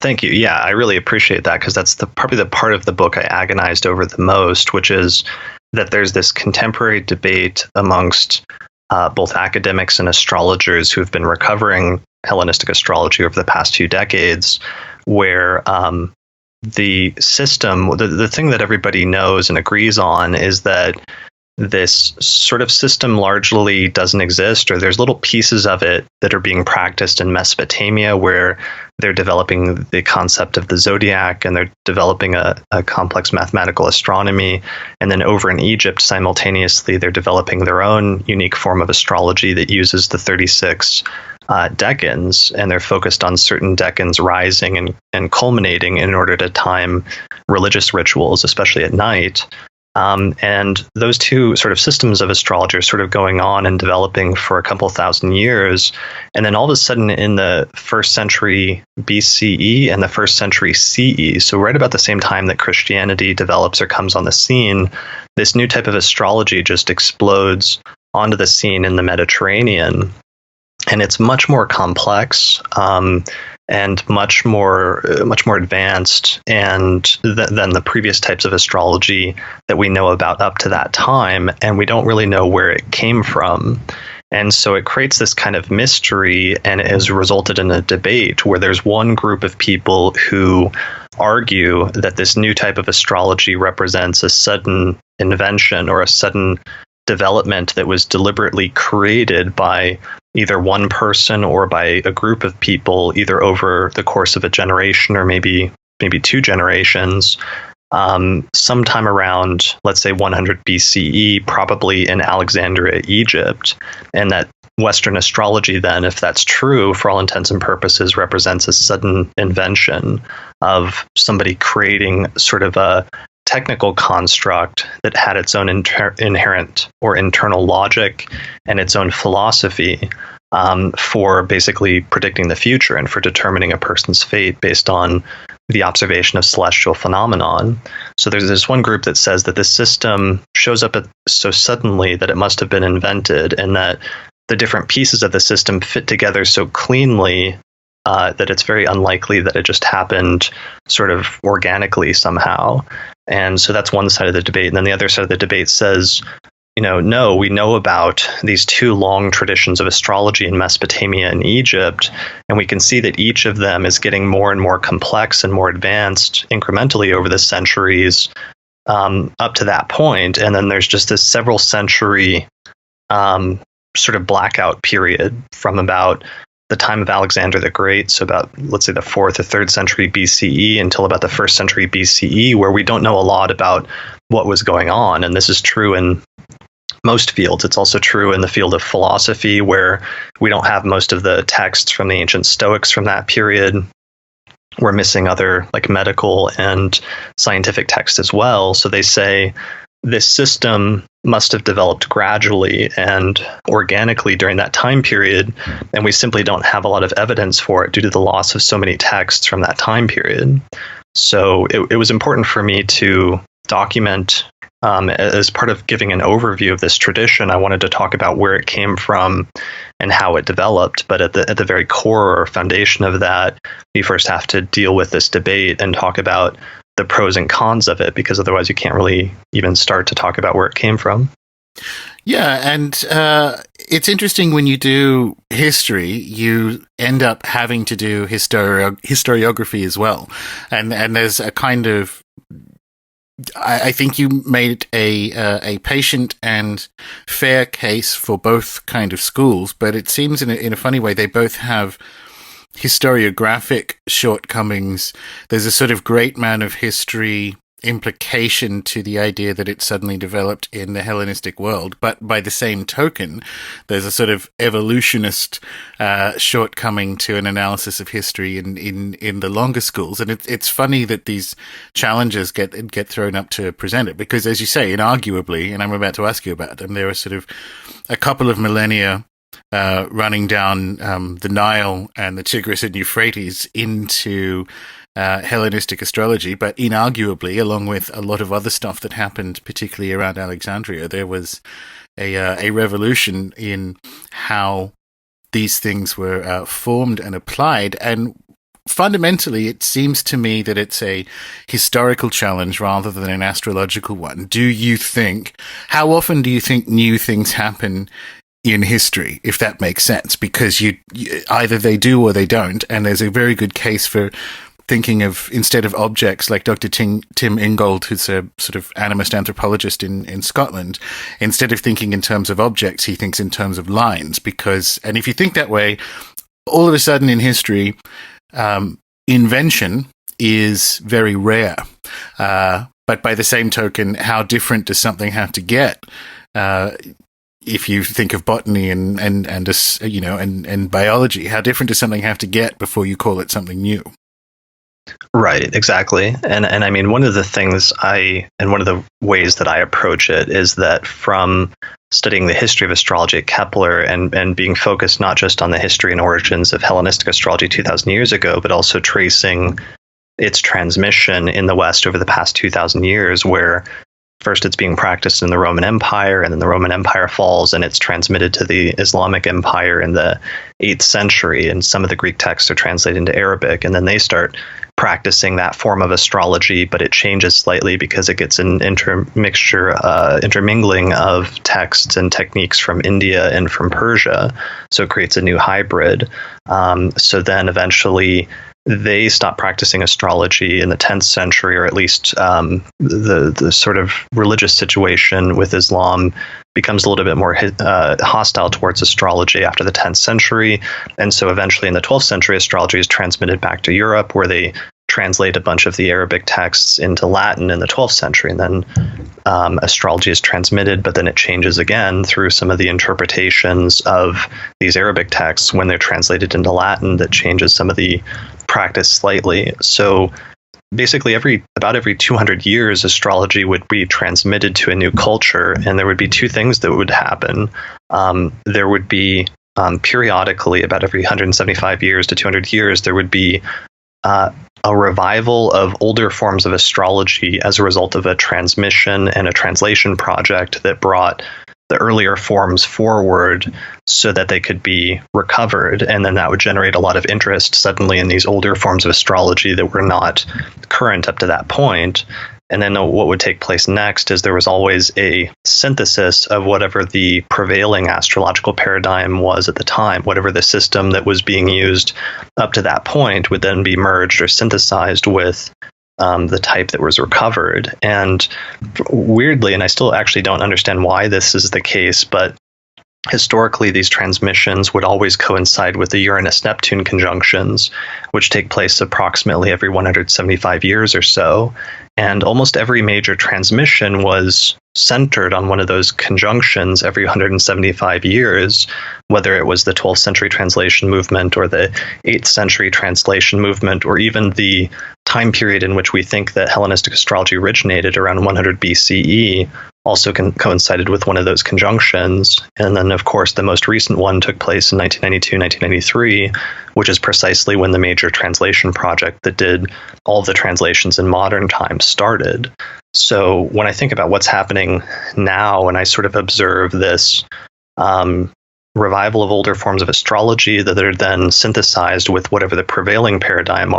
Thank you. Yeah, I really appreciate that, because that's probably the part of the book I agonized over the most, which is that there's this contemporary debate amongst both academics and astrologers who've been recovering Hellenistic astrology over the past few decades, where the system, the thing that everybody knows and agrees on, is that this sort of system largely doesn't exist, or there's little pieces of it that are being practiced in Mesopotamia, where they're developing the concept of the zodiac, and they're developing a complex mathematical astronomy. And then over in Egypt, simultaneously, they're developing their own unique form of astrology that uses the 36 decans, and they're focused on certain decans rising and culminating in order to time religious rituals, especially at night. And those two sort of systems of astrology are sort of going on and developing for a couple thousand years. And then all of a sudden in the 1st century BCE and the 1st century CE, so right about the same time that Christianity develops or comes on the scene, this new type of astrology just explodes onto the scene in the Mediterranean. And it's much more complex, and much more advanced than the previous types of astrology that we know about up to that time, and we don't really know where it came from. And so it creates this kind of mystery, and it has resulted in a debate where there's one group of people who argue that this new type of astrology represents a sudden invention or a sudden development that was deliberately created by either one person or by a group of people, either over the course of a generation or maybe 2 generations, sometime around, let's say, 100 BCE, probably in Alexandria, Egypt. And that Western astrology then, if that's true, for all intents and purposes, represents a sudden invention of somebody creating sort of a technical construct that had its own inherent or internal logic and its own philosophy for basically predicting the future and for determining a person's fate based on the observation of celestial phenomenon. So there's this one group that says that this system shows up so suddenly that it must have been invented, and that the different pieces of the system fit together so cleanly that it's very unlikely that it just happened sort of organically somehow. And so that's one side of the debate. And then the other side of the debate says, no, we know about these 2 long traditions of astrology in Mesopotamia and Egypt, and we can see that each of them is getting more and more complex and more advanced incrementally over the centuries up to that point. And then there's just this several century sort of blackout period from about the time of Alexander the Great, so about, let's say, the 4th or 3rd century BCE until about the 1st century BCE, where we don't know a lot about what was going on. And this is true in most fields. It's also true in the field of philosophy, where we don't have most of the texts from the ancient Stoics from that period. We're missing other like medical and scientific texts as well. So they say this system must have developed gradually and organically during that time period, and we simply don't have a lot of evidence for it due to the loss of so many texts from that time period. So it was important for me to document, as part of giving an overview of this tradition, I wanted to talk about where it came from and how it developed. But at the very core or foundation of that, you first have to deal with this debate and talk about the pros and cons of it, because otherwise you can't really even start to talk about where it came from. Yeah, and it's interesting when you do history, you end up having to do historiography as well. And there's a kind of, I think you made a patient and fair case for both kind of schools, but it seems in a funny way they both have historiographic shortcomings. There's a sort of great man of history implication to the idea that it suddenly developed in the Hellenistic world, but by the same token, there's a sort of evolutionist shortcoming to an analysis of history in the longer schools. And it's funny that these challenges get thrown up to present it, because as you say, inarguably, and I'm about to ask you about them, there are sort of a couple of millennia running down the Nile and the Tigris and Euphrates into Hellenistic astrology, but inarguably, along with a lot of other stuff that happened, particularly around Alexandria, there was a revolution in how these things were formed and applied. And fundamentally, it seems to me that it's a historical challenge rather than an astrological one. Do you think, how often do you think new things happen in history, if that makes sense? Because you either they do or they don't, and there's a very good case for thinking of, instead of objects, like Dr. Tim Ingold, who's a sort of animist anthropologist in Scotland, instead of thinking in terms of objects, he thinks in terms of lines. Because, and if you think that way, all of a sudden in history, invention is very rare. But by the same token, how different does something have to get? If you think of botany and biology, how different does something have to get before you call it something new? Right, exactly. And I mean, one of the things one of the ways that I approach it is that from studying the history of astrology at Kepler and being focused not just on the history and origins of Hellenistic astrology 2,000 years ago, but also tracing its transmission in the West over the past 2,000 years, where first it's being practiced in the Roman Empire, and then the Roman Empire falls and it's transmitted to the Islamic Empire in the 8th century, and some of the Greek texts are translated into Arabic, and then they start practicing that form of astrology, but it changes slightly because it gets an intermingling of texts and techniques from India and from Persia, so it creates a new hybrid. So then eventually they stop practicing astrology in the 10th century, or at least the sort of religious situation with Islam becomes a little bit more hostile towards astrology after the 10th century. And so eventually in the 12th century, astrology is transmitted back to Europe, where they translate a bunch of the Arabic texts into Latin in the 12th century. And then astrology is transmitted, but then it changes again through some of the interpretations of these Arabic texts when they're translated into Latin that changes some of the practice slightly. So basically about every 200 years, astrology would be transmitted to a new culture, and there would be two things that would happen. There would be periodically, about every 175 years to 200 years, there would be a revival of older forms of astrology as a result of a transmission and a translation project that brought the earlier forms forward so that they could be recovered. And then that would generate a lot of interest suddenly in these older forms of astrology that were not current up to that point. And then what would take place next is there was always a synthesis of whatever the prevailing astrological paradigm was at the time. Whatever the system that was being used up to that point would then be merged or synthesized with the type that was recovered. And weirdly, and I still actually don't understand why this is the case, but historically, these transmissions would always coincide with the Uranus-Neptune conjunctions, which take place approximately every 175 years or so. And almost every major transmission was centered on one of those conjunctions every 175 years, whether it was the 12th century translation movement or the 8th century translation movement, or even the time period in which we think that Hellenistic astrology originated around 100 BCE also coincided with one of those conjunctions. And then, of course, the most recent one took place in 1992, 1993, which is precisely when the major translation project that did all of the translations in modern times started. So when I think about what's happening now, and I sort of observe this revival of older forms of astrology that are then synthesized with whatever the prevailing paradigm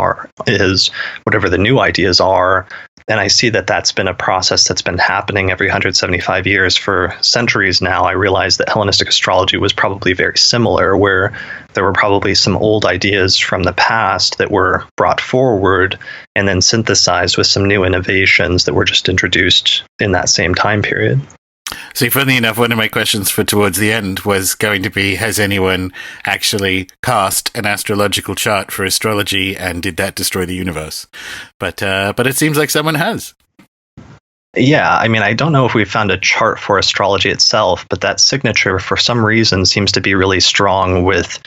is, whatever the new ideas are, and I see that that's been a process that's been happening every 175 years for centuries now, I realize that Hellenistic astrology was probably very similar, where there were probably some old ideas from the past that were brought forward and then synthesized with some new innovations that were just introduced in that same time period. So funny enough, one of my questions for towards the end was going to be, has anyone actually cast an astrological chart for astrology, and did that destroy the universe? But it seems like someone has. Yeah, I mean, I don't know if we found a chart for astrology itself, but that signature for some reason seems to be really strong with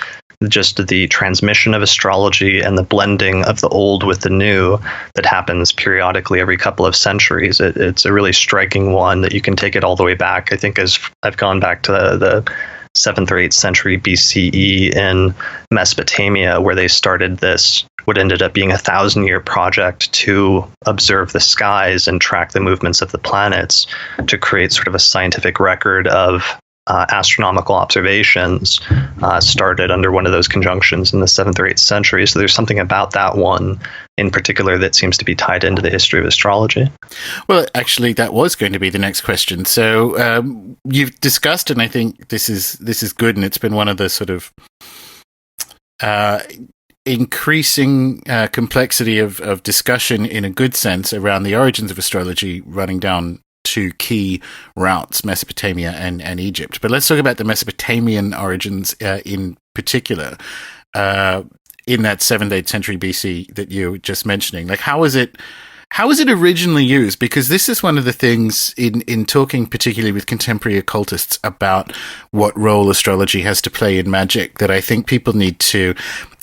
just the transmission of astrology and the blending of the old with the new that happens periodically every couple of centuries. It's a really striking one that you can take it all the way back. I think as I've gone back to the 7th or 8th century BCE in Mesopotamia, where they started this, what ended up being a 1,000-year project to observe the skies and track the movements of the planets to create sort of a scientific record of astronomical observations, started under one of those conjunctions in the 7th or 8th century. So there's something about that one in particular that seems to be tied into the history of astrology. Well, actually, that was going to be the next question. So you've discussed, and I think this is good, and it's been one of the sort of increasing complexity of discussion in a good sense around the origins of astrology, running down two key routes, Mesopotamia and Egypt. But let's talk about the Mesopotamian origins in particular, in that 7th, 8th century BC that you were just mentioning. Like, how was it originally used? Because this is one of the things in talking particularly with contemporary occultists about what role astrology has to play in magic that I think people need to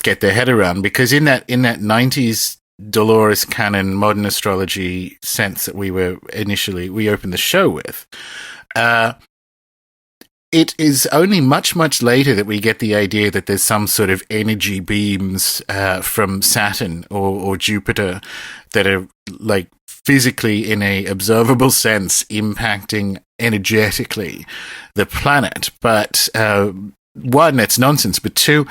get their head around. Because in that 90s Dolores Can modern astrology sense that we opened the show with, it is only much, much later that we get the idea that there's some sort of energy beams from Saturn or Jupiter that are like physically in a observable sense impacting energetically the planet. But one, that's nonsense, but two,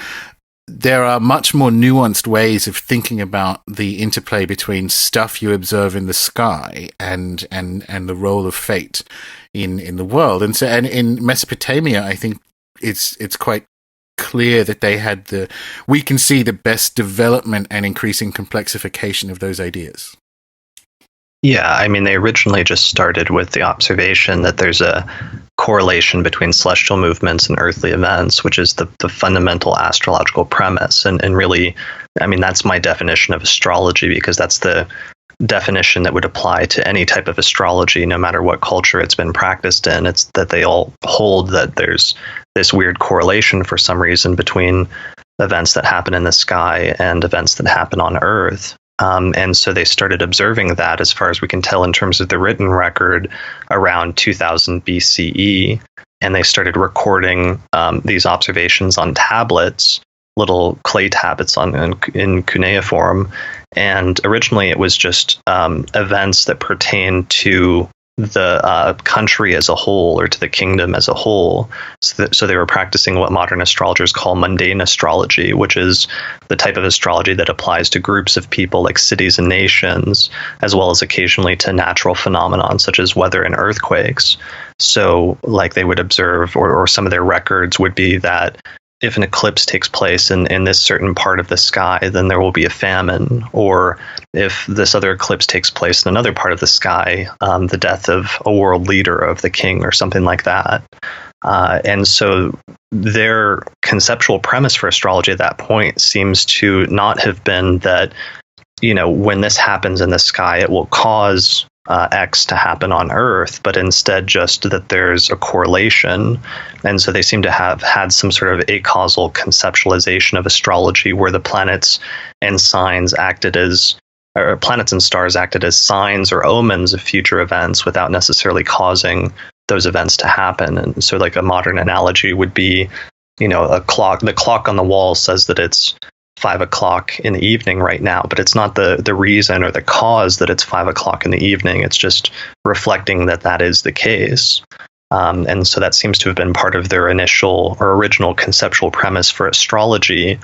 there are much more nuanced ways of thinking about the interplay between stuff you observe in the sky and the role of fate in the world. And in Mesopotamia, I think it's quite clear that we can see the best development and increasing complexification of those ideas. Yeah, I mean, they originally just started with the observation that there's a correlation between celestial movements and earthly events, which is the fundamental astrological premise. And really, I mean, that's my definition of astrology, because that's the definition that would apply to any type of astrology, no matter what culture it's been practiced in. It's that they all hold that there's this weird correlation for some reason between events that happen in the sky and events that happen on Earth. And so they started observing that, as far as we can tell in terms of the written record, around 2000 BCE. And they started recording these observations on tablets, little clay tablets in cuneiform. And originally it was just events that pertain to the country as a whole, or to the kingdom as a whole. So they were practicing what modern astrologers call mundane astrology, which is the type of astrology that applies to groups of people like cities and nations, as well as occasionally to natural phenomena such as weather and earthquakes. So like they would observe, or some of their records would be that if an eclipse takes place in this certain part of the sky, then there will be a famine. Or if this other eclipse takes place in another part of the sky, the death of a world leader, of the king, or something like that. And so their conceptual premise for astrology at that point seems to not have been that, when this happens in the sky, it will cause X to happen on Earth, but instead just that there's a correlation. And so they seem to have had some sort of acausal conceptualization of astrology, where the planets and signs planets and stars acted as signs or omens of future events without necessarily causing those events to happen. And so like a modern analogy would be, a clock. The clock on the wall says that it's 5 o'clock in the evening right now, but it's not the reason or the cause that it's 5 o'clock in the evening. It's just reflecting that is the case. And so that seems to have been part of their initial or original conceptual premise for astrology.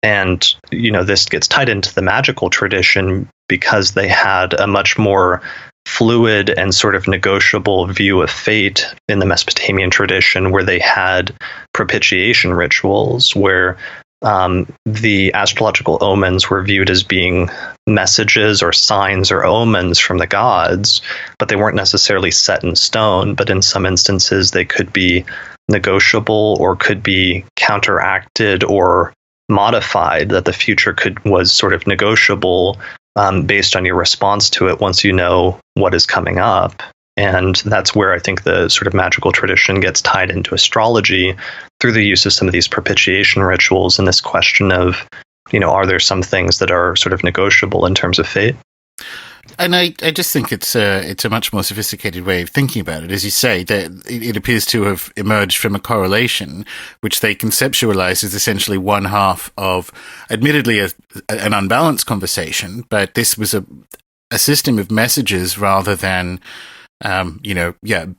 And, this gets tied into the magical tradition because they had a much more fluid and sort of negotiable view of fate in the Mesopotamian tradition, where they had propitiation rituals, where the astrological omens were viewed as being messages or signs or omens from the gods, but they weren't necessarily set in stone. But in some instances, they could be negotiable or could be counteracted or modified, that the future was sort of negotiable based on your response to it once you know what is coming up. And that's where I think the sort of magical tradition gets tied into astrology, through the use of some of these propitiation rituals, and this question of, are there some things that are sort of negotiable in terms of fate? And I just think it's a much more sophisticated way of thinking about it. As you say, that it appears to have emerged from a correlation, which they conceptualize as essentially one half of, admittedly, an unbalanced conversation, but this was a system of messages rather than,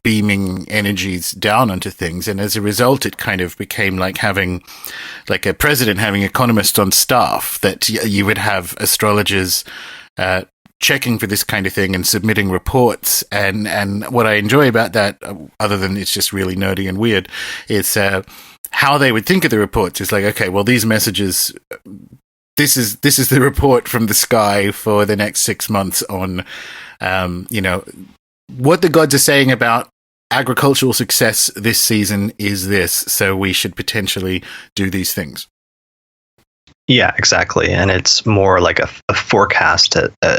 beaming energies down onto things. And as a result, it kind of became like having, like a president having economists on staff, that you would have astrologers checking for this kind of thing and submitting reports. And what I enjoy about that, other than it's just really nerdy and weird, is how they would think of the reports. It's like, okay, well, these messages, this is the report from the sky for the next 6 months on, what the gods are saying about agricultural success this season is this, so we should potentially do these things. Yeah, exactly. And it's more like a forecast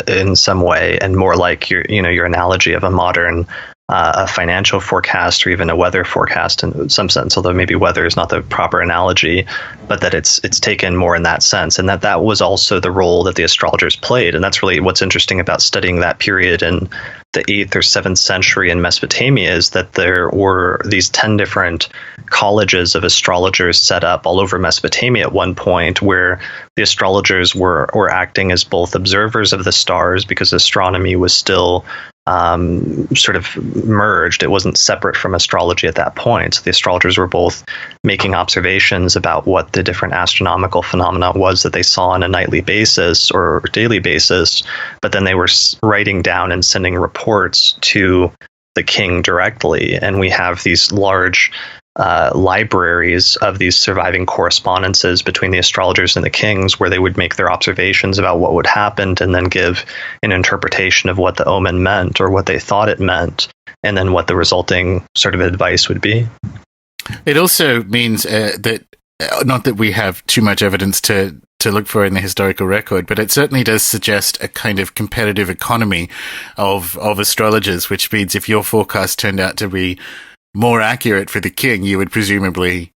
in some way, and more like your analogy of a modern a financial forecast or even a weather forecast in some sense, although maybe weather is not the proper analogy, but that it's taken more in that sense, and that was also the role that the astrologers played. And that's really what's interesting about studying that period in the 8th or 7th century in Mesopotamia, is that there were these 10 different colleges of astrologers set up all over Mesopotamia at one point, where the astrologers were acting as both observers of the stars, because astronomy was still sort of merged. It wasn't separate from astrology at that point. So the astrologers were both making observations about what the different astronomical phenomena was that they saw on a nightly basis or daily basis, but then they were writing down and sending reports to the king directly. And we have these large libraries of these surviving correspondences between the astrologers and the kings, where they would make their observations about what would happen and then give an interpretation of what the omen meant or what they thought it meant, and then what the resulting sort of advice would be. It also means that, not that we have too much evidence to look for in the historical record, but it certainly does suggest a kind of competitive economy of astrologers, which means if your forecast turned out to be more accurate for the king, you would presumably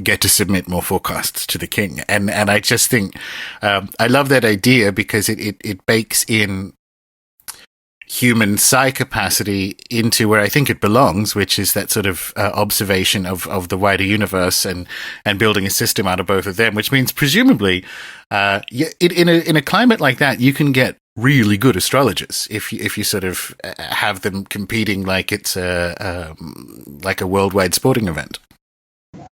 get to submit more forecasts to the king. And I just think, I love that idea, because it bakes in human psi capacity into where I think it belongs, which is that sort of observation of the wider universe and building a system out of both of them, which means presumably in a climate like that, you can get really good astrologers if you sort of have them competing like it's like a worldwide sporting event.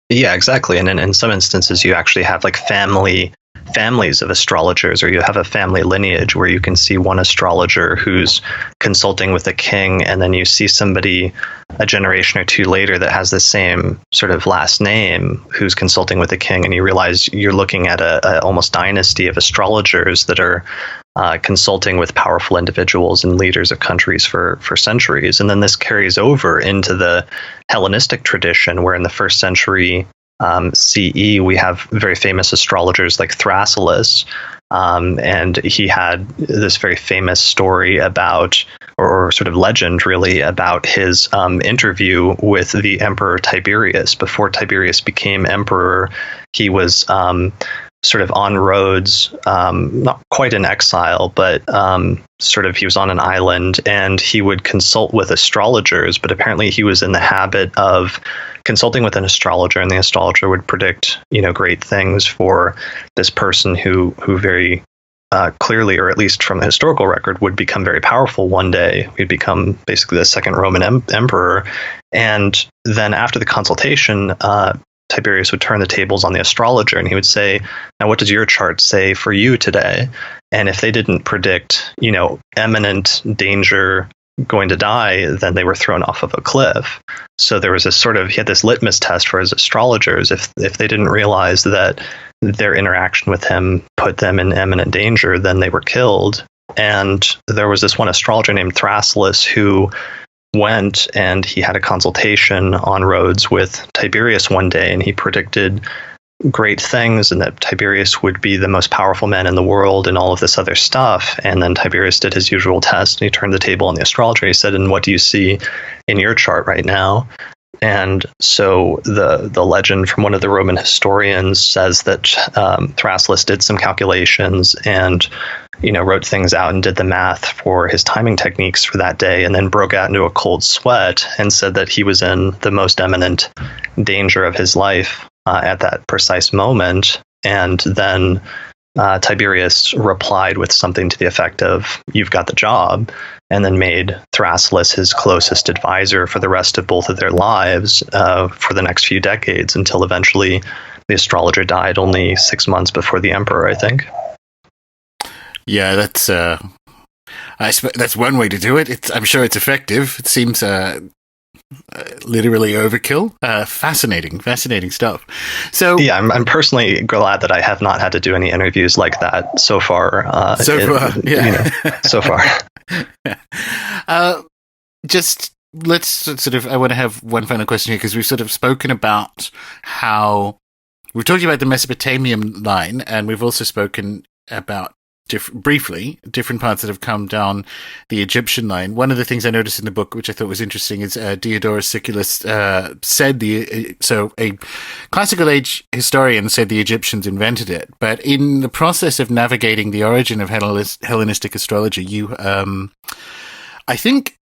Yeah, exactly. And in some instances, you actually have like families of astrologers, or you have a family lineage where you can see one astrologer who's consulting with the king, and then you see somebody a generation or two later that has the same sort of last name who's consulting with the king, and you realize you're looking at a almost dynasty of astrologers that are consulting with powerful individuals and leaders of countries for centuries. And then this carries over into the Hellenistic tradition, where in the 1st century CE, we have very famous astrologers like Thrasyllus, and he had this very famous story about, or sort of legend really, about his interview with the Emperor Tiberius. Before Tiberius became emperor, he was sort of on Rhodes, not quite in exile, but sort of he was on an island, and he would consult with astrologers, but apparently he was in the habit of consulting with an astrologer, and the astrologer would predict, great things for this person who very clearly, or at least from the historical record, would become very powerful one day. He'd become basically the second Roman emperor. And then after the consultation, Tiberius would turn the tables on the astrologer, and he would say, now what does your chart say for you today? And if they didn't predict, imminent danger, going to die, then they were thrown off of a cliff. So there was he had this litmus test for his astrologers. If they didn't realize that their interaction with him put them in imminent danger, then they were killed. And there was this one astrologer named Thrasyllus who went, and he had a consultation on Rhodes with Tiberius one day, and he predicted great things, and that Tiberius would be the most powerful man in the world and all of this other stuff. And then Tiberius did his usual test, and he turned the table on the astrologer. He said, and what do you see in your chart right now? And so the legend from one of the Roman historians says that Thrasyllus did some calculations and, wrote things out and did the math for his timing techniques for that day, and then broke out into a cold sweat and said that he was in the most imminent danger of his life at that precise moment. And then Tiberius replied with something to the effect of, "You've got the job," and then made Thrasyllus his closest advisor for the rest of both of their lives for the next few decades, until eventually the astrologer died only 6 months before the emperor, I think. Yeah, that's one way to do it. I'm sure it's effective. It seems literally overkill. Fascinating stuff. So yeah, I'm personally glad that I have not had to do any interviews like that so far. So far. Just let's sort of, I want to have one final question here, because we've sort of spoken about how we've talked about the Mesopotamian line, and we've also spoken about briefly different parts that have come down the Egyptian line. One of the things I noticed in the book, which I thought was interesting, is Diodorus Siculus said a classical age historian said the Egyptians invented it, but in the process of navigating the origin of Hellenistic astrology, you I think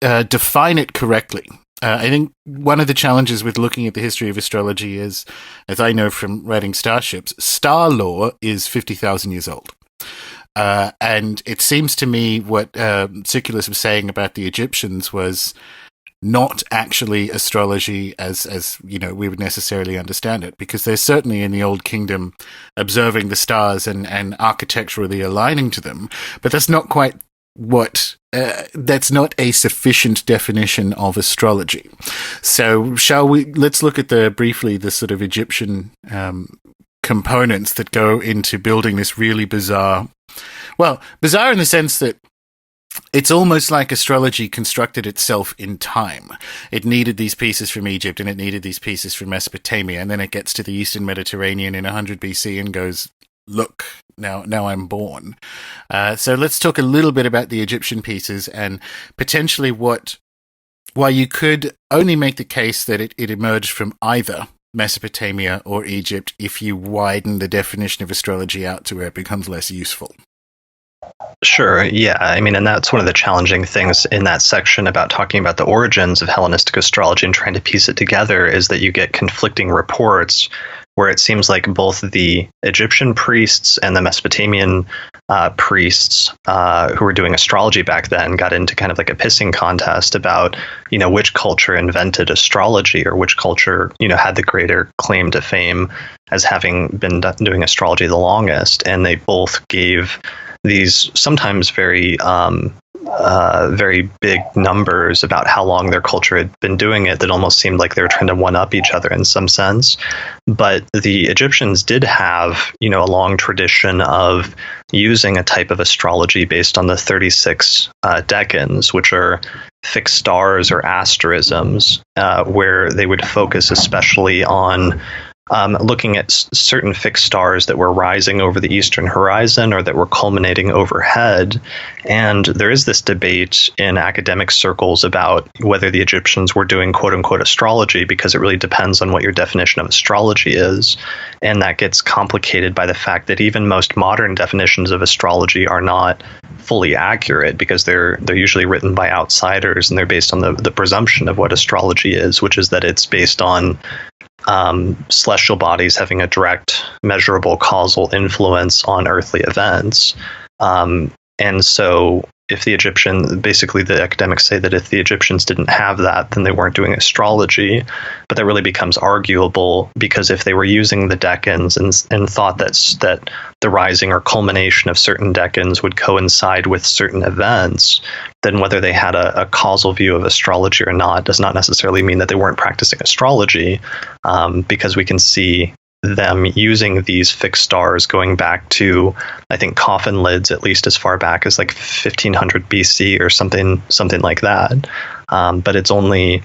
define it correctly. I think one of the challenges with looking at the history of astrology is, as I know from writing Starships, star law is 50,000 years old. And it seems to me what Siculus was saying about the Egyptians was not actually astrology as we would necessarily understand it, because they're certainly in the Old Kingdom observing the stars and architecturally aligning to them, but that's not quite that's not a sufficient definition of astrology. So let's look at briefly the sort of Egyptian components that go into building this really bizarre in the sense that it's almost like astrology constructed itself in time. It needed these pieces from Egypt and it needed these pieces from Mesopotamia, and then it gets to the Eastern Mediterranean in 100 BC and goes, look, now I'm born. So let's talk a little bit about the Egyptian pieces and potentially why you could only make the case that it emerged from either Mesopotamia or Egypt if you widen the definition of astrology out to where it becomes less useful. Sure, yeah. I mean, and that's one of the challenging things in that section about talking about the origins of Hellenistic astrology and trying to piece it together, is that you get conflicting reports where it seems like both the Egyptian priests and the Mesopotamian priests who were doing astrology back then got into kind of like a pissing contest about, which culture invented astrology, or which culture, had the greater claim to fame as having been doing astrology the longest. And they both gave these sometimes very big numbers about how long their culture had been doing it, that almost seemed like they were trying to one-up each other in some sense. But the Egyptians did have, a long tradition of using a type of astrology based on the 36 decans, which are fixed stars or asterisms, where they would focus especially on looking at certain fixed stars that were rising over the eastern horizon or that were culminating overhead. And there is this debate in academic circles about whether the Egyptians were doing quote-unquote astrology, because it really depends on what your definition of astrology is. And that gets complicated by the fact that even most modern definitions of astrology are not fully accurate, because they're usually written by outsiders, and they're based on the presumption of what astrology is, which is that it's based on celestial bodies having a direct, measurable causal influence on earthly events. And so if the academics say that if the Egyptians didn't have that, then they weren't doing astrology. But that really becomes arguable, because if they were using the decans and thought that the rising or culmination of certain decans would coincide with certain events, then whether they had a causal view of astrology or not does not necessarily mean that they weren't practicing astrology, because we can see them using these fixed stars going back to, I think, coffin lids at least as far back as like 1500 BC or something like that. But it's only,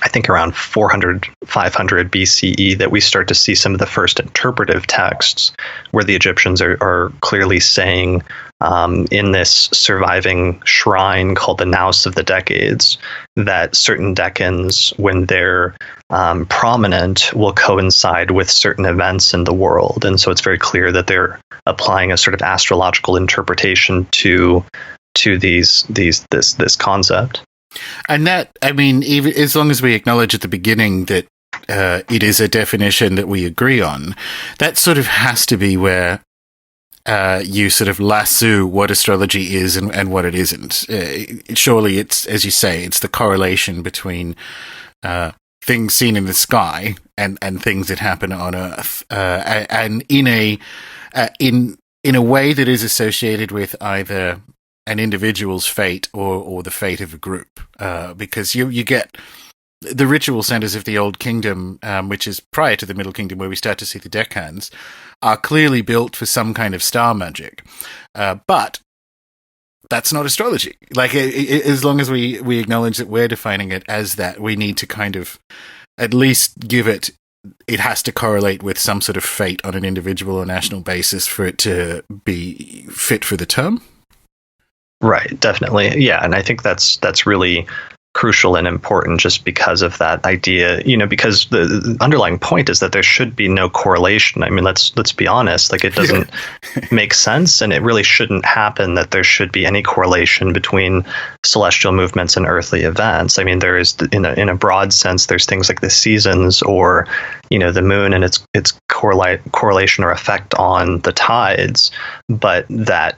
I think around 400, 500 BCE, that we start to see some of the first interpretive texts where the Egyptians are clearly saying, in this surviving shrine called the Nous of the Decades, that certain decans, when they're prominent, will coincide with certain events in the world. And so it's very clear that they're applying a sort of astrological interpretation to this concept. And that, I mean, even as long as we acknowledge at the beginning that it is a definition that we agree on, that sort of has to be where you sort of lasso what astrology is and what it isn't. Surely it's, as you say, it's the correlation between things seen in the sky and things that happen on Earth, and in a way that is associated with either an individual's fate or the fate of a group, because you get the ritual centers of the Old Kingdom, which is prior to the Middle Kingdom, where we start to see the decans, are clearly built for some kind of star magic, but that's not astrology. Like, as long as we acknowledge that we're defining it as that, we need to kind of at least give it has to correlate with some sort of fate on an individual or national basis for it to be fit for the term. Right, definitely. Yeah, and I think that's really crucial and important just because of that idea, because the underlying point is that there should be no correlation. I mean, let's be honest, like, it doesn't make sense, and it really shouldn't happen that there should be any correlation between celestial movements and earthly events. I mean, there is, in a broad sense, there's things like the seasons or, the moon and its correlation or effect on the tides, but that,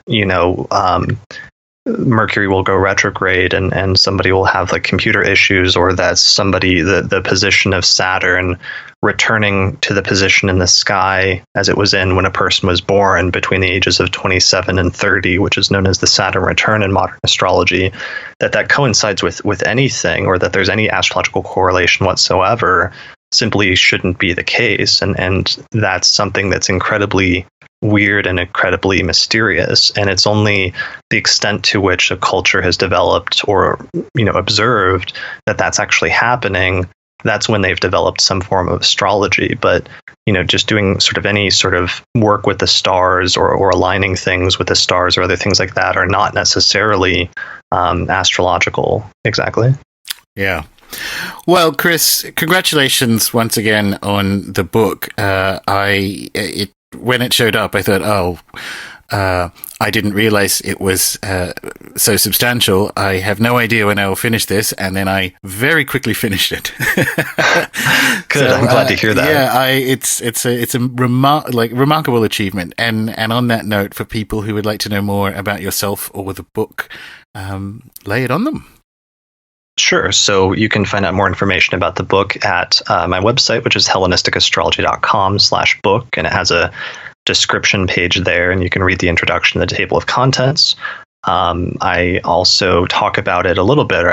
Mercury will go retrograde and somebody will have like computer issues, or that the position of Saturn returning to the position in the sky as it was in when a person was born between the ages of 27 and 30, which is known as the Saturn return in modern astrology, that coincides with anything, or that there's any astrological correlation whatsoever, simply shouldn't be the case. And that's something that's incredibly weird and incredibly mysterious, and it's only the extent to which a culture has developed or observed that that's actually happening, that's when they've developed some form of astrology. But just doing sort of any sort of work with the stars or aligning things with the stars or other things like that are not necessarily astrological. Exactly. Yeah. Well, Chris, congratulations once again on the book. When it showed up, I thought, I didn't realize it was so substantial. I have no idea when I will finish this, and then I very quickly finished it. Good, so, I'm glad to hear that. Yeah, it's a remarkable achievement. And on that note, for people who would like to know more about yourself or the book, lay it on them. Sure. So you can find out more information about the book at my website, which is hellenisticastrology.com/book. And it has a description page there, and you can read the introduction to the table of contents. I also talk about it a little bit, or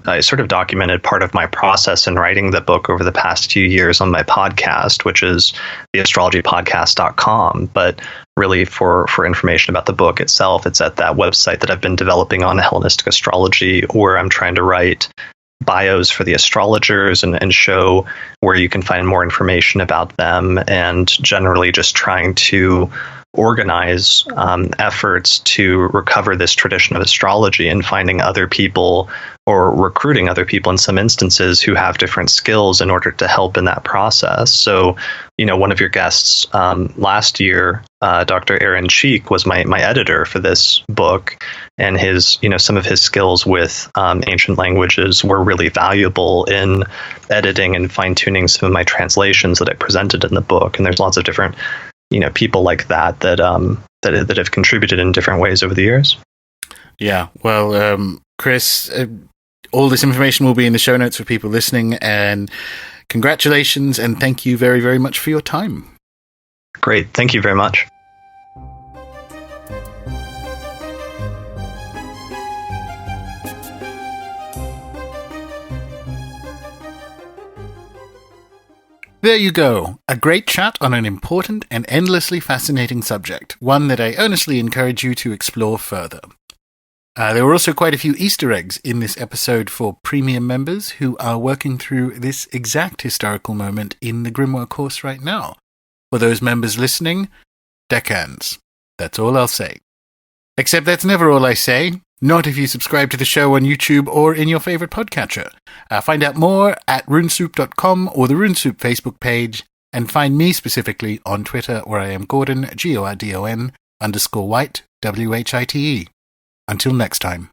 I sort of documented part of my process in writing the book over the past few years on my podcast, which is the astrologypodcast.com. But really for information about the book itself, it's at that website that I've been developing on Hellenistic Astrology, where I'm trying to write bios for the astrologers and show where you can find more information about them, and generally just trying to organize efforts to recover this tradition of astrology and finding other people or recruiting other people in some instances who have different skills in order to help in that process. So, one of your guests last year, Dr. Aaron Cheek, was my editor for this book, and his, some of his skills with ancient languages were really valuable in editing and fine-tuning some of my translations that I presented in the book. And there's lots of different people like that have contributed in different ways over the years. Yeah. Well, Chris, all this information will be in the show notes for people listening, and congratulations and thank you very, very much for your time. Great. Thank you very much. There you go. A great chat on an important and endlessly fascinating subject, one that I earnestly encourage you to explore further. There were also quite a few Easter eggs in this episode for premium members who are working through this exact historical moment in the Grimoire course right now. For those members listening, deckhands. That's all I'll say. Except that's never all I say. Not if you subscribe to the show on YouTube or in your favourite podcatcher. Find out more at runesoup.com or the RuneSoup Facebook page, and find me specifically on Twitter, where I am Gordon, Gordon_White, WHITE. Until next time.